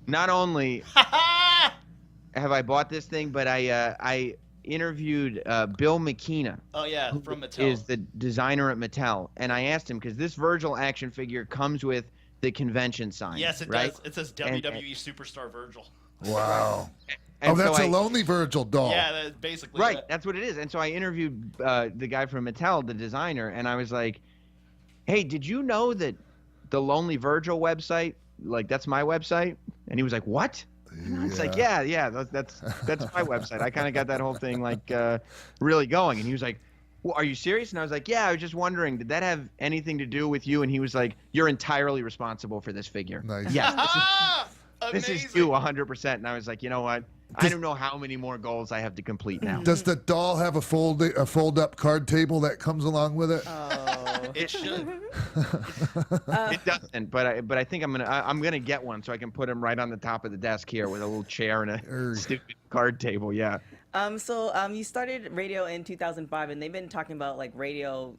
Not only have I bought this thing, but I interviewed Bill McKenna. Oh yeah, from Mattel. Is the designer at Mattel, and I asked him because this Virgil action figure comes with the convention sign. Yes, it does. It says WWE Superstar Virgil. Wow. And that's so a Lonely Virgil doll. Yeah, that's basically right. That's what it is. And so I interviewed the guy from Mattel, the designer, and I was like, "Hey, did you know that the Lonely Virgil website, like that's my website?" And he was like, "What?" And I was like, yeah, that's my website. I kind of got that whole thing like really going. And he was like, well, are you serious? And I was like, yeah, I was just wondering, did that have anything to do with you? And he was like, you're entirely responsible for this figure. Nice. Yes, this is you 100%. And I was like, you know what? I don't know how many more goals I have to complete now. Does the doll have a fold-up card table that comes along with it? It should. It doesn't, but I think I'm gonna get one so I can put him right on the top of the desk here with a little chair and a stupid card table. Yeah. So you started radio in 2005, and they've been talking about like radio,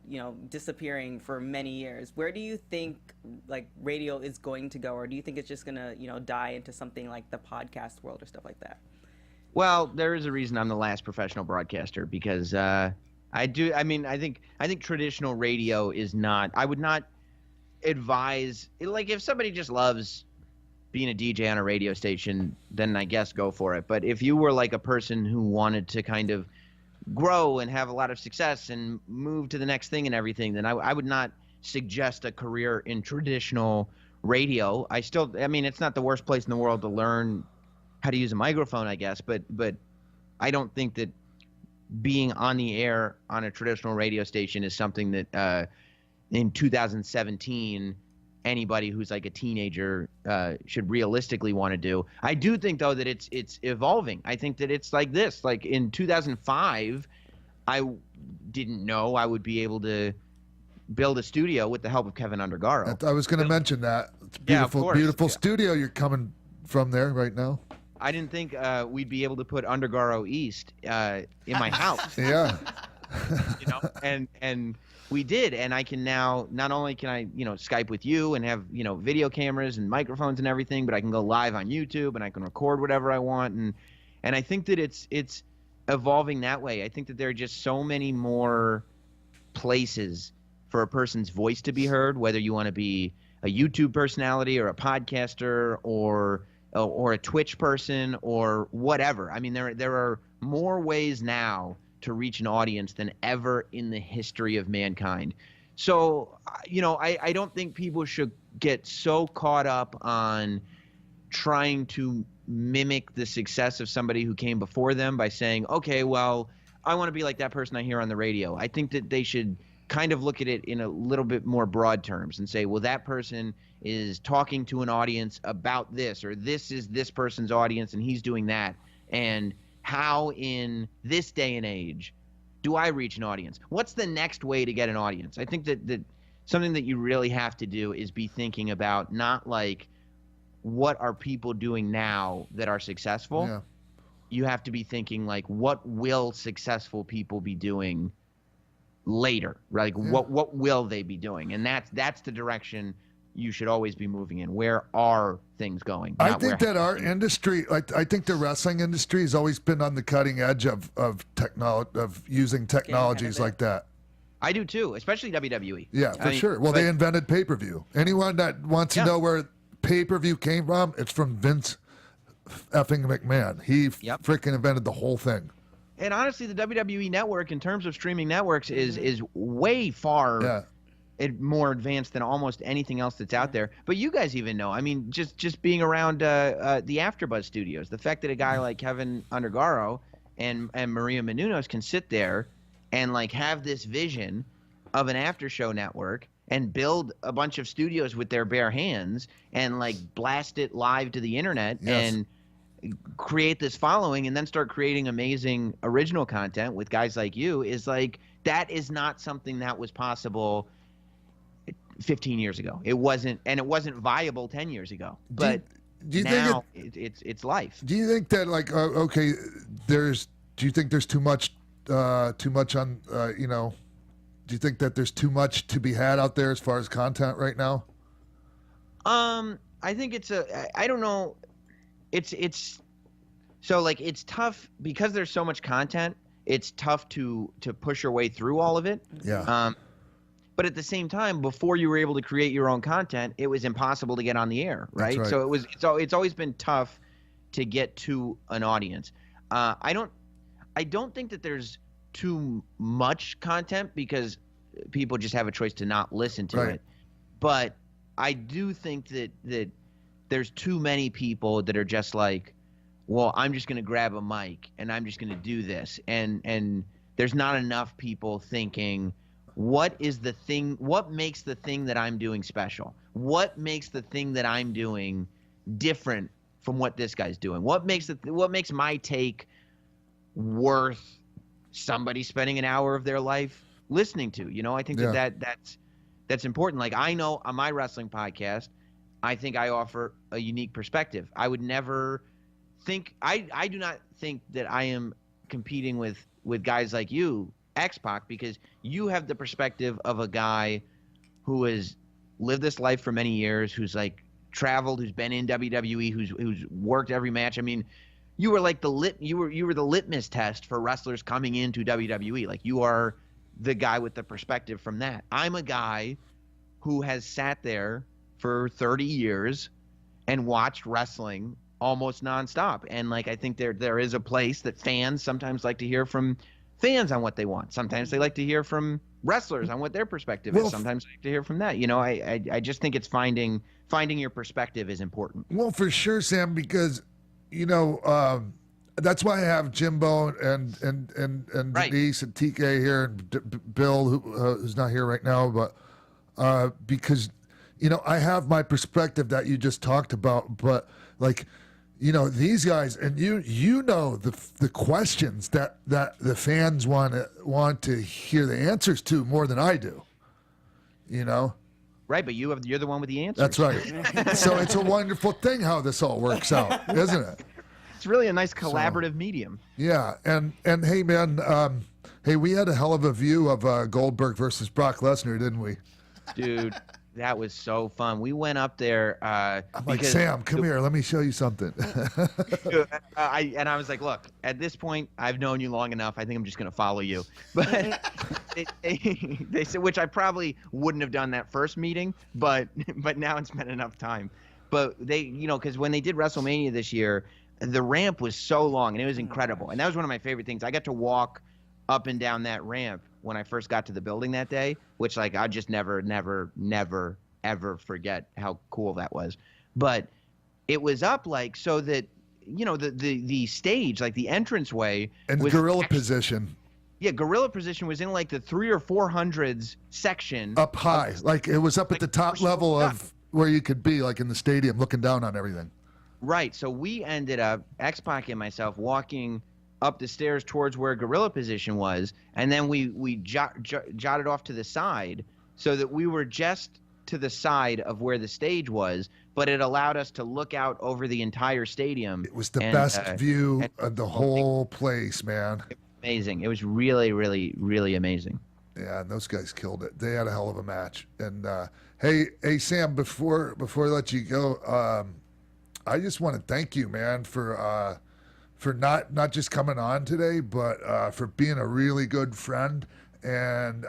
disappearing for many years. Where do you think like radio is going to go, or do you think it's just gonna, die into something like the podcast world or stuff like that? Well, there is a reason I'm the last professional broadcaster because I think traditional radio is not. I would not advise, like, if somebody just loves being a DJ on a radio station, then I guess go for it. But if you were like a person who wanted to kind of grow and have a lot of success and move to the next thing and everything, then I would not suggest a career in traditional radio. It's not the worst place in the world to learn how to use a microphone, I guess, but I don't think that being on the air on a traditional radio station is something that in 2017 anybody who's like a teenager should realistically want to do. I do think though that it's evolving. I think that it's like this. Like in 2005, I didn't know I would be able to build a studio with the help of Keven Undergaro. I was going to mention that. It's beautiful, beautiful studio you're coming from there right now. I didn't think we'd be able to put Undergaro East in my house. Yeah. And we did, and I can now, not only can I, Skype with you and have, video cameras and microphones and everything, but I can go live on YouTube and I can record whatever I want. And I think that it's evolving that way. I think that there are just so many more places for a person's voice to be heard, whether you want to be a YouTube personality or a podcaster or a Twitch person or whatever. I mean, there are more ways now to reach an audience than ever in the history of mankind. So, I don't think people should get so caught up on trying to mimic the success of somebody who came before them by saying, okay, well, I want to be like that person I hear on the radio. I think that they should kind of look at it in a little bit more broad terms and say, well, that person is talking to an audience about this, or this is this person's audience and he's doing that. And how in this day and age do I reach an audience? What's the next way to get an audience? I think that something that you really have to do is be thinking about not like what are people doing now that are successful. Yeah. You have to be thinking like, what will successful people be doing later? Like what will they be doing? And that's the direction you should always be moving in. Where are things going? I think that our industry, I think the wrestling industry has always been on the cutting edge of using technologies like that. I do too, especially WWE. Yeah, for sure. Well, they invented pay-per-view. Anyone that wants to know where pay-per-view came from, it's from Vince effing McMahon. He freaking invented the whole thing. And honestly, the WWE network, in terms of streaming networks, is way far more advanced than almost anything else that's out there. But you guys even know. I mean, just being around the AfterBuzz studios, the fact that a guy like Keven Undergaro and Maria Menounos can sit there and like have this vision of an after show network and build a bunch of studios with their bare hands and like blast it live to the internet and create this following and then start creating amazing original content with guys like you is like, that is not something that was possible 15 years ago. It wasn't, and it wasn't viable 10 years ago. But do you now think it's life. Do you think that like okay, do you think there's too much on do you think that there's too much to be had out there as far as content right now? I think I don't know. It's so like it's tough because there's so much content. It's tough to push your way through all of it. Yeah. But at the same time, before you were able to create your own content, it was impossible to get on the air, right? That's right. So it's always been tough to get to an audience. I don't think that there's too much content because people just have a choice to not listen to it. But I do think that there's too many people that are just like, well, I'm just going to grab a mic and I'm just going to do this. And there's not enough people thinking, what makes the thing that I'm doing special? What makes the thing that I'm doing different from what this guy's doing? What makes my take worth somebody spending an hour of their life listening to? I think that's important. Like, I know on my wrestling podcast, I think I offer a unique perspective. I would never think I do not think that I am competing with guys like you, X-Pac, because you have the perspective of a guy who has lived this life for many years, who's like traveled, who's been in WWE, who's worked every match. I mean, you were like you were the litmus test for wrestlers coming into WWE. Like, you are the guy with the perspective from that. I'm a guy who has sat there for 30 years and watched wrestling almost nonstop. And like, I think there is a place that fans sometimes like to hear from fans on what they want. Sometimes they like to hear from wrestlers on what their perspective is. Sometimes they like to hear from that. I just think it's finding your perspective is important. Well, for sure, Sam, because that's why I have Jimbo and Denise and TK here and Bill, who's not here right now, but because I have my perspective that you just talked about, but like, these guys, and the questions that the fans want to hear the answers to more than I do. Right, but you're the one with the answers. That's right. So it's a wonderful thing how this all works out, isn't it? It's really a nice collaborative medium. Yeah, and hey, man, we had a hell of a view of Goldberg versus Brock Lesnar, didn't we? Dude, that was so fun. We went up there. I'm like, Sam, come here. Let me show you something. I was like, look, at this point, I've known you long enough. I think I'm just going to follow you. But they said, which I probably wouldn't have done that first meeting, but now it's been enough time. But they, because when they did WrestleMania this year, the ramp was so long and it was incredible. And that was one of my favorite things. I got to walk up and down that ramp when I first got to the building that day, which like I just never ever forget how cool that was. But it was up like so that the stage, like the entranceway, and was gorilla position. Yeah, gorilla position was in like the 300s or 400s section. Up high. Like it was up at the top level of where you could be, like in the stadium, looking down on everything. Right. So we ended up, X-Pac and myself, walking up the stairs towards where gorilla position was. And then we jotted off to the side so that we were just to the side of where the stage was, but it allowed us to look out over the entire stadium. It was the best view of the whole place, man. Amazing. It was really, really, really amazing. Yeah, and those guys killed it. They had a hell of a match. And hey, Sam, before I let you go, I just want to thank you, man, for not just coming on today, but for being a really good friend. And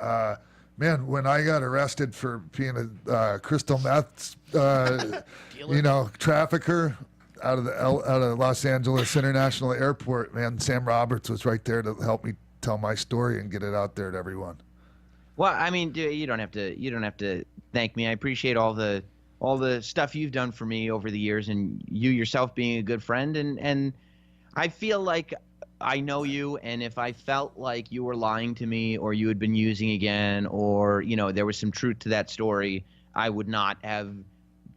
man, when I got arrested for being a crystal meth, trafficker out of the Los Angeles International Airport, man, Sam Roberts was right there to help me tell my story and get it out there to everyone. Well, I mean, dude, you don't have to thank me. I appreciate all the stuff you've done for me over the years, and you yourself being a good friend. And I feel like I know you, and if I felt like you were lying to me or you had been using again, or there was some truth to that story, I would not have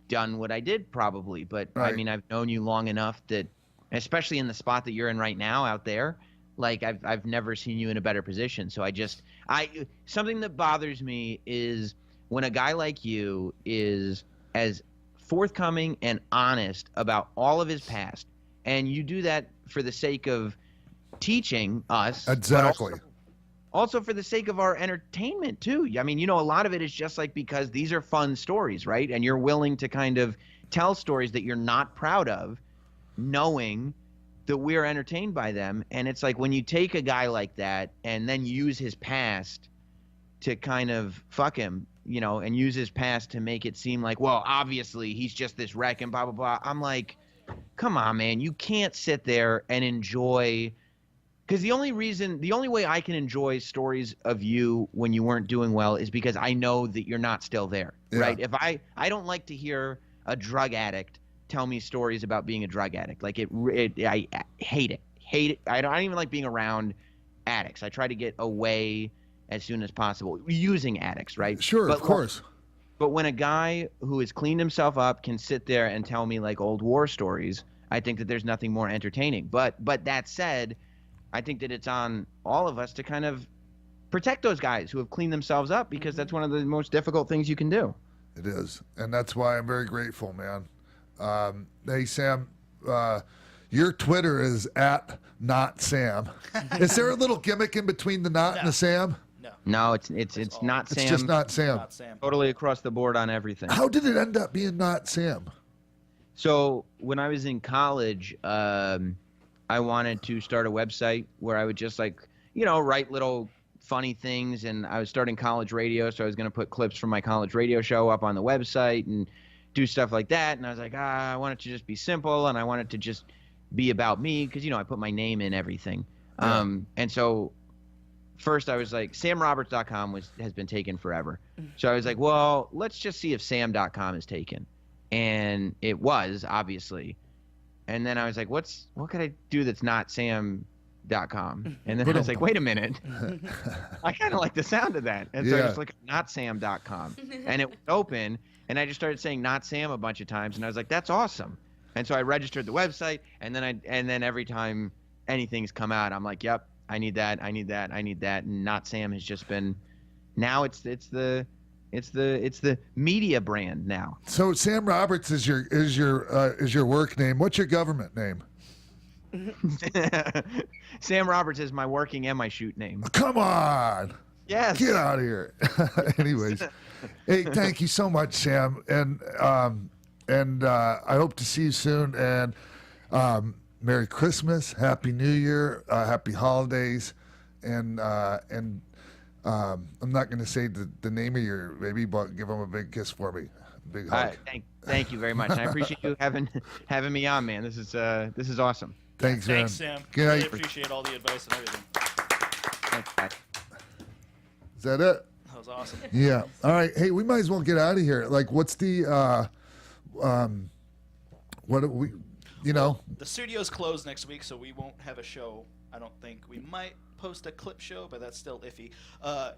done what I did probably. But right. I mean, I've known you long enough that, especially in the spot that you're in right now out there, like I've never seen you in a better position. So something that bothers me is when a guy like you is as forthcoming and honest about all of his past, and you do that for the sake of teaching us. Exactly. Also for the sake of our entertainment too. I mean, a lot of it is just like because these are fun stories, right? And you're willing to kind of tell stories that you're not proud of, knowing that we're entertained by them. And it's like when you take a guy like that and then use his past to kind of fuck him, and use his past to make it seem like, well, obviously he's just this wreck and blah, blah, blah. I'm like, come on, man. You can't sit there and enjoy. Because the only way I can enjoy stories of you when you weren't doing well is because I know that you're not still there, right? If I don't like to hear a drug addict tell me stories about being a drug addict. Like I hate it. I don't even like being around addicts. I try to get away as soon as possible using addicts, right? Sure, of course. But when a guy who has cleaned himself up can sit there and tell me like old war stories, I think that there's nothing more entertaining. But that said, I think that it's on all of us to kind of protect those guys who have cleaned themselves up, because that's one of the most difficult things you can do. It is. And that's why I'm very grateful, man. Hey, Sam, your Twitter is @NotSam. Is there a little gimmick in between the not and the Sam? No, it's not Sam. It's just not Sam. Not Sam. Totally across the board on everything. How did it end up being not Sam? So when I was in college, I wanted to start a website where I would just write little funny things, and I was starting college radio, so I was going to put clips from my college radio show up on the website and do stuff like that. And I was like, I want it to just be simple, and I want it to just be about me, because I put my name in everything. Yeah. And so first I was like, samroberts.com has been taken forever. So I was like, well, let's just see if sam.com is taken. And it was, obviously. And then I was like, what could I do that's not sam.com? And then I was like, wait a minute. I kind of like the sound of that. And so I just looked at notsam.com, and it was open, and I just started saying not Sam a bunch of times, and I was like, that's awesome. And so I registered the website, and then every time anything's come out, I'm like, yep, I need that. And not Sam has just been, now it's the media brand now. So Sam Roberts is your work name. What's your government name? Sam Roberts is my working and my shoot name. Come on. Yes. Get out of here. Anyways, hey, thank you so much, Sam, and I hope to see you soon. And Merry Christmas, Happy New Year, Happy Holidays, and I'm not going to say the name of your baby, but give him a big kiss for me. Big hug. Thank you very much. I appreciate you having me on, man. This is awesome. Thanks, man. Thanks, Sam. Good Really night. appreciate all the advice and everything. Thanks, bye. Is that it? That was awesome. Yeah. All right. Hey, we might as well get out of here. Like, what's the what do we, The studio's closed next week, so we won't have a show. I don't think. We might post a clip show, but that's still iffy.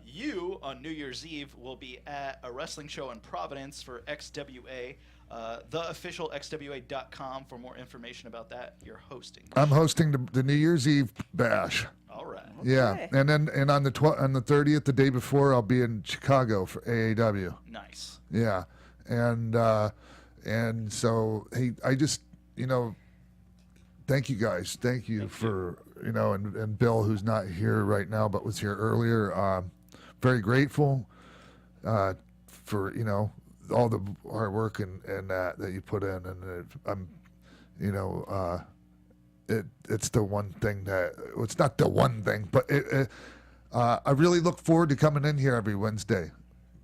You, on New Year's Eve, will be at a wrestling show in Providence for XWA. The official XWA.com for more information about that. You're hosting. I'm hosting the New Year's Eve bash. All right. Yeah, and on the 30th, the day before, I'll be in Chicago for AAW. Nice. Yeah, and so hey, I just thank you guys. Thank you for and Bill, who's not here right now but was here earlier. Very grateful for all the hard work and that you put in, and I'm it's the one thing it's not the one thing, but I really look forward to coming in here every Wednesday,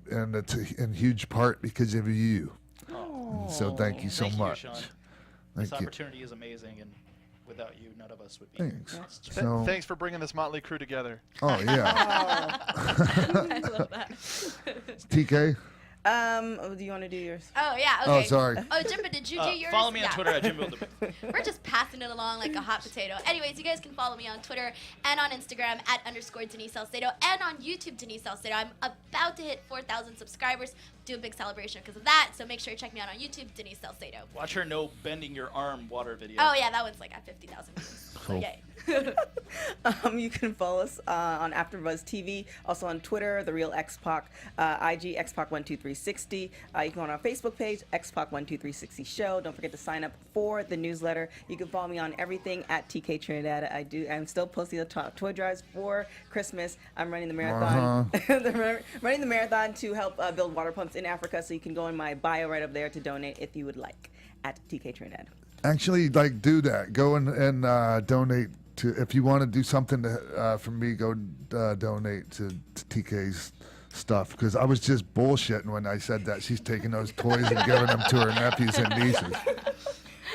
and it's in huge part because of you. And so thank you so much. Sean. Thank This you. opportunity is amazing, and without you, none of us would be Thanks. here. So, Thanks for bringing this motley crew together. oh yeah. I love that. TK. Do you want to do yours? Oh yeah. Okay. Oh, sorry. Oh, Jimbo, did you do yours? Follow me on Yeah. Twitter at Jimbo. We're just passing it along like a hot potato. Anyways, you guys can follow me on Twitter and on Instagram at _Denise Salcedo and on YouTube Denise Salcedo. I'm about to hit 4,000 subscribers. Do a big celebration because of that. So make sure you check me out on YouTube, Denise Salcedo. Watch her no bending your arm water video. Oh yeah, that one's like at 50,000 views. Cool. Yay. You can follow us on AfterBuzz TV, also on Twitter, The Real X-Pac, IG, Xpac12360. You can go on our Facebook page, Xpac12360 Show. Don't forget to sign up for the newsletter. You can follow me on everything at TK Trinidad. I'm still posting the toy drives for Christmas. I'm running the marathon. Running the marathon to help build water pumps in Africa, so you can go in my bio right up there to donate if you would like at TK Trinidad. Actually, do that. Go and donate to, if you want to do something for me. Go donate to TK's stuff, because I was just bullshitting when I said that she's taking those toys and giving them to her nephews and nieces.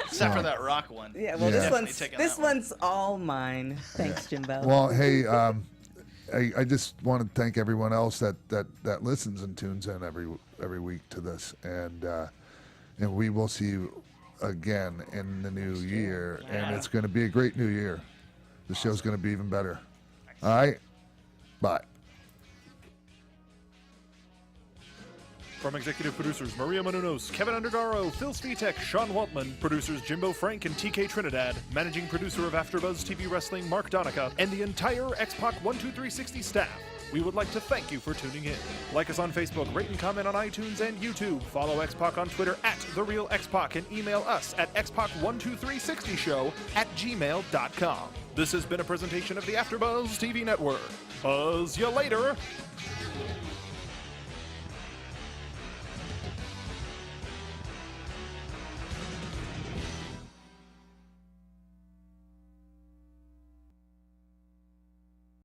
Except for that rock one. Yeah, well, Yeah. this one's all mine. Thanks, Jimbo. Well, hey, I just want to thank everyone else that listens and tunes in every week to this, and we will see you again in the new year, and it's going to be a great new year. The show's going to be even better. All right, bye. From executive producers Maria Menounos, Keven Undergaro, Phil Svitek, Sean Waltman, producers Jimbo Frank and TK Trinidad, managing producer of AfterBuzz TV Wrestling Mark Donica, and the entire Xpac 12360 staff, we would like to thank you for tuning in. Like us on Facebook, rate and comment on iTunes and YouTube. Follow Xpac on Twitter at TheRealXpac, and email us at xpac12360show@gmail.com. This has been a presentation of the AfterBuzz TV Network. Buzz you later.